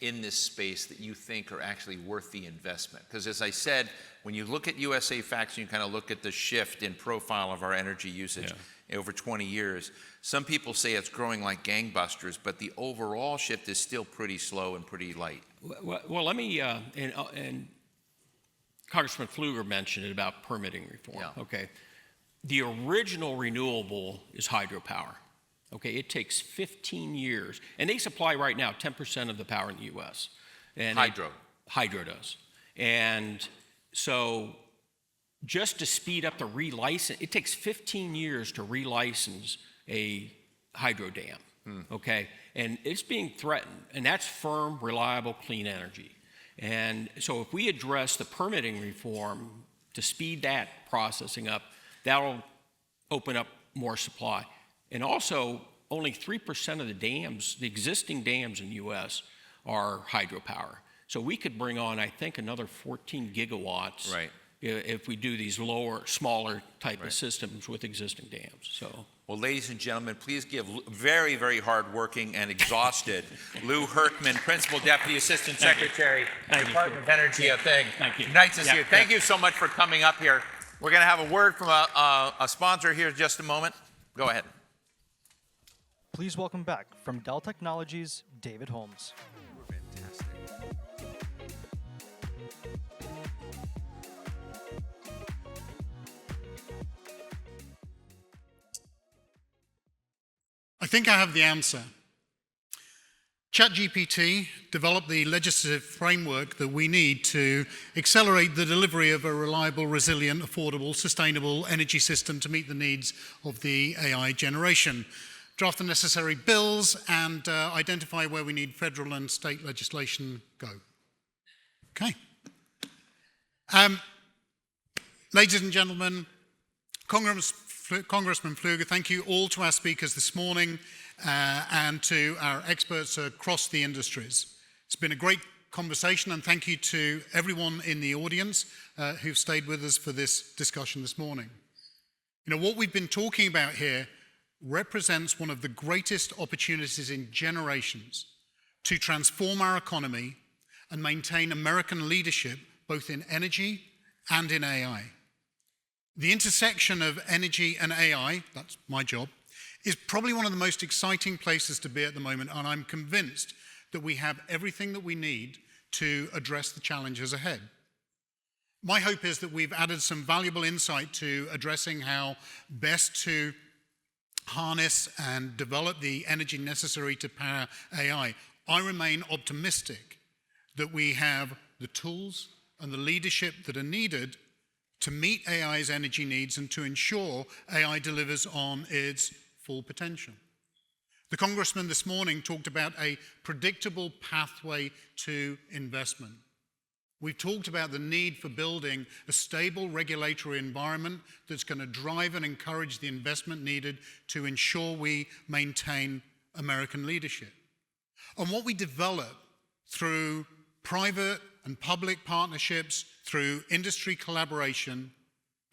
in this space that you think are actually worth the investment? Because as I said, when you look at USA Facts, you kind of look at the shift in profile of our energy usage over 20 years. Some people say it's growing like gangbusters, but the overall shift is still pretty slow and pretty light. Well, let me, and Congressman Pfluger mentioned it about permitting reform. Yeah. Okay. The original renewable is hydropower. Okay, it takes 15 years, and they supply right now 10% of the power in the U.S. And Hydro does. And so just to speed up the relicense, it takes 15 years to relicense a hydro dam, okay? And it's being threatened, and that's firm, reliable, clean energy. And so if we address the permitting reform to speed that processing up, that'll open up more supply. And also, only 3% of the dams, the existing dams in the U.S., are hydropower. So we could bring on, I think, another 14 gigawatts if we do these smaller type of systems with existing dams. So, well, ladies and gentlemen, please give very, very hardworking and exhausted Lou Herkman, Principal Deputy Assistant Secretary, Department of Energy. Thank you. Nice to see you. Thank you so much for coming up here. We're going to have a word from a sponsor here in just a moment. Go ahead. Please welcome back from Dell Technologies, David Holmes. Fantastic. I think I have the answer. ChatGPT developed the legislative framework that we need to accelerate the delivery of a reliable, resilient, affordable, sustainable energy system to meet the needs of the AI generation, draft the necessary bills, and identify where we need federal and state legislation go. Okay. Ladies and gentlemen, Congressman Pfluger, thank you all to our speakers this morning and to our experts across the industries. It's been a great conversation, and thank you to everyone in the audience who've stayed with us for this discussion this morning. You know, what we've been talking about here represents one of the greatest opportunities in generations to transform our economy and maintain American leadership both in energy and in AI. The intersection of energy and AI, that's my job, is probably one of the most exciting places to be at the moment, and I'm convinced that we have everything that we need to address the challenges ahead. My hope is that we've added some valuable insight to addressing how best to harness and develop the energy necessary to power AI. I remain optimistic that we have the tools and the leadership that are needed to meet AI's energy needs and to ensure AI delivers on its full potential. The Congressman this morning talked about a predictable pathway to investment. We've talked about the need for building a stable regulatory environment that's going to drive and encourage the investment needed to ensure we maintain American leadership. And what we develop through private and public partnerships, through industry collaboration,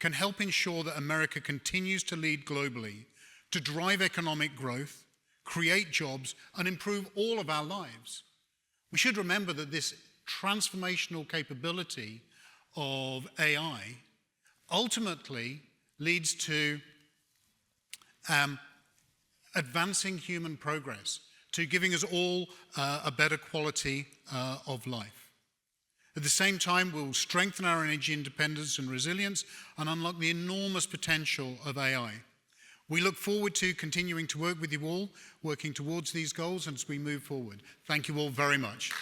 can help ensure that America continues to lead globally, to drive economic growth, create jobs, and improve all of our lives. We should remember that this transformational capability of AI ultimately leads to advancing human progress, to giving us all a better quality of life. At the same time, we'll strengthen our energy independence and resilience and unlock the enormous potential of AI. We look forward to continuing to work with you all, working towards these goals as we move forward. Thank you all very much.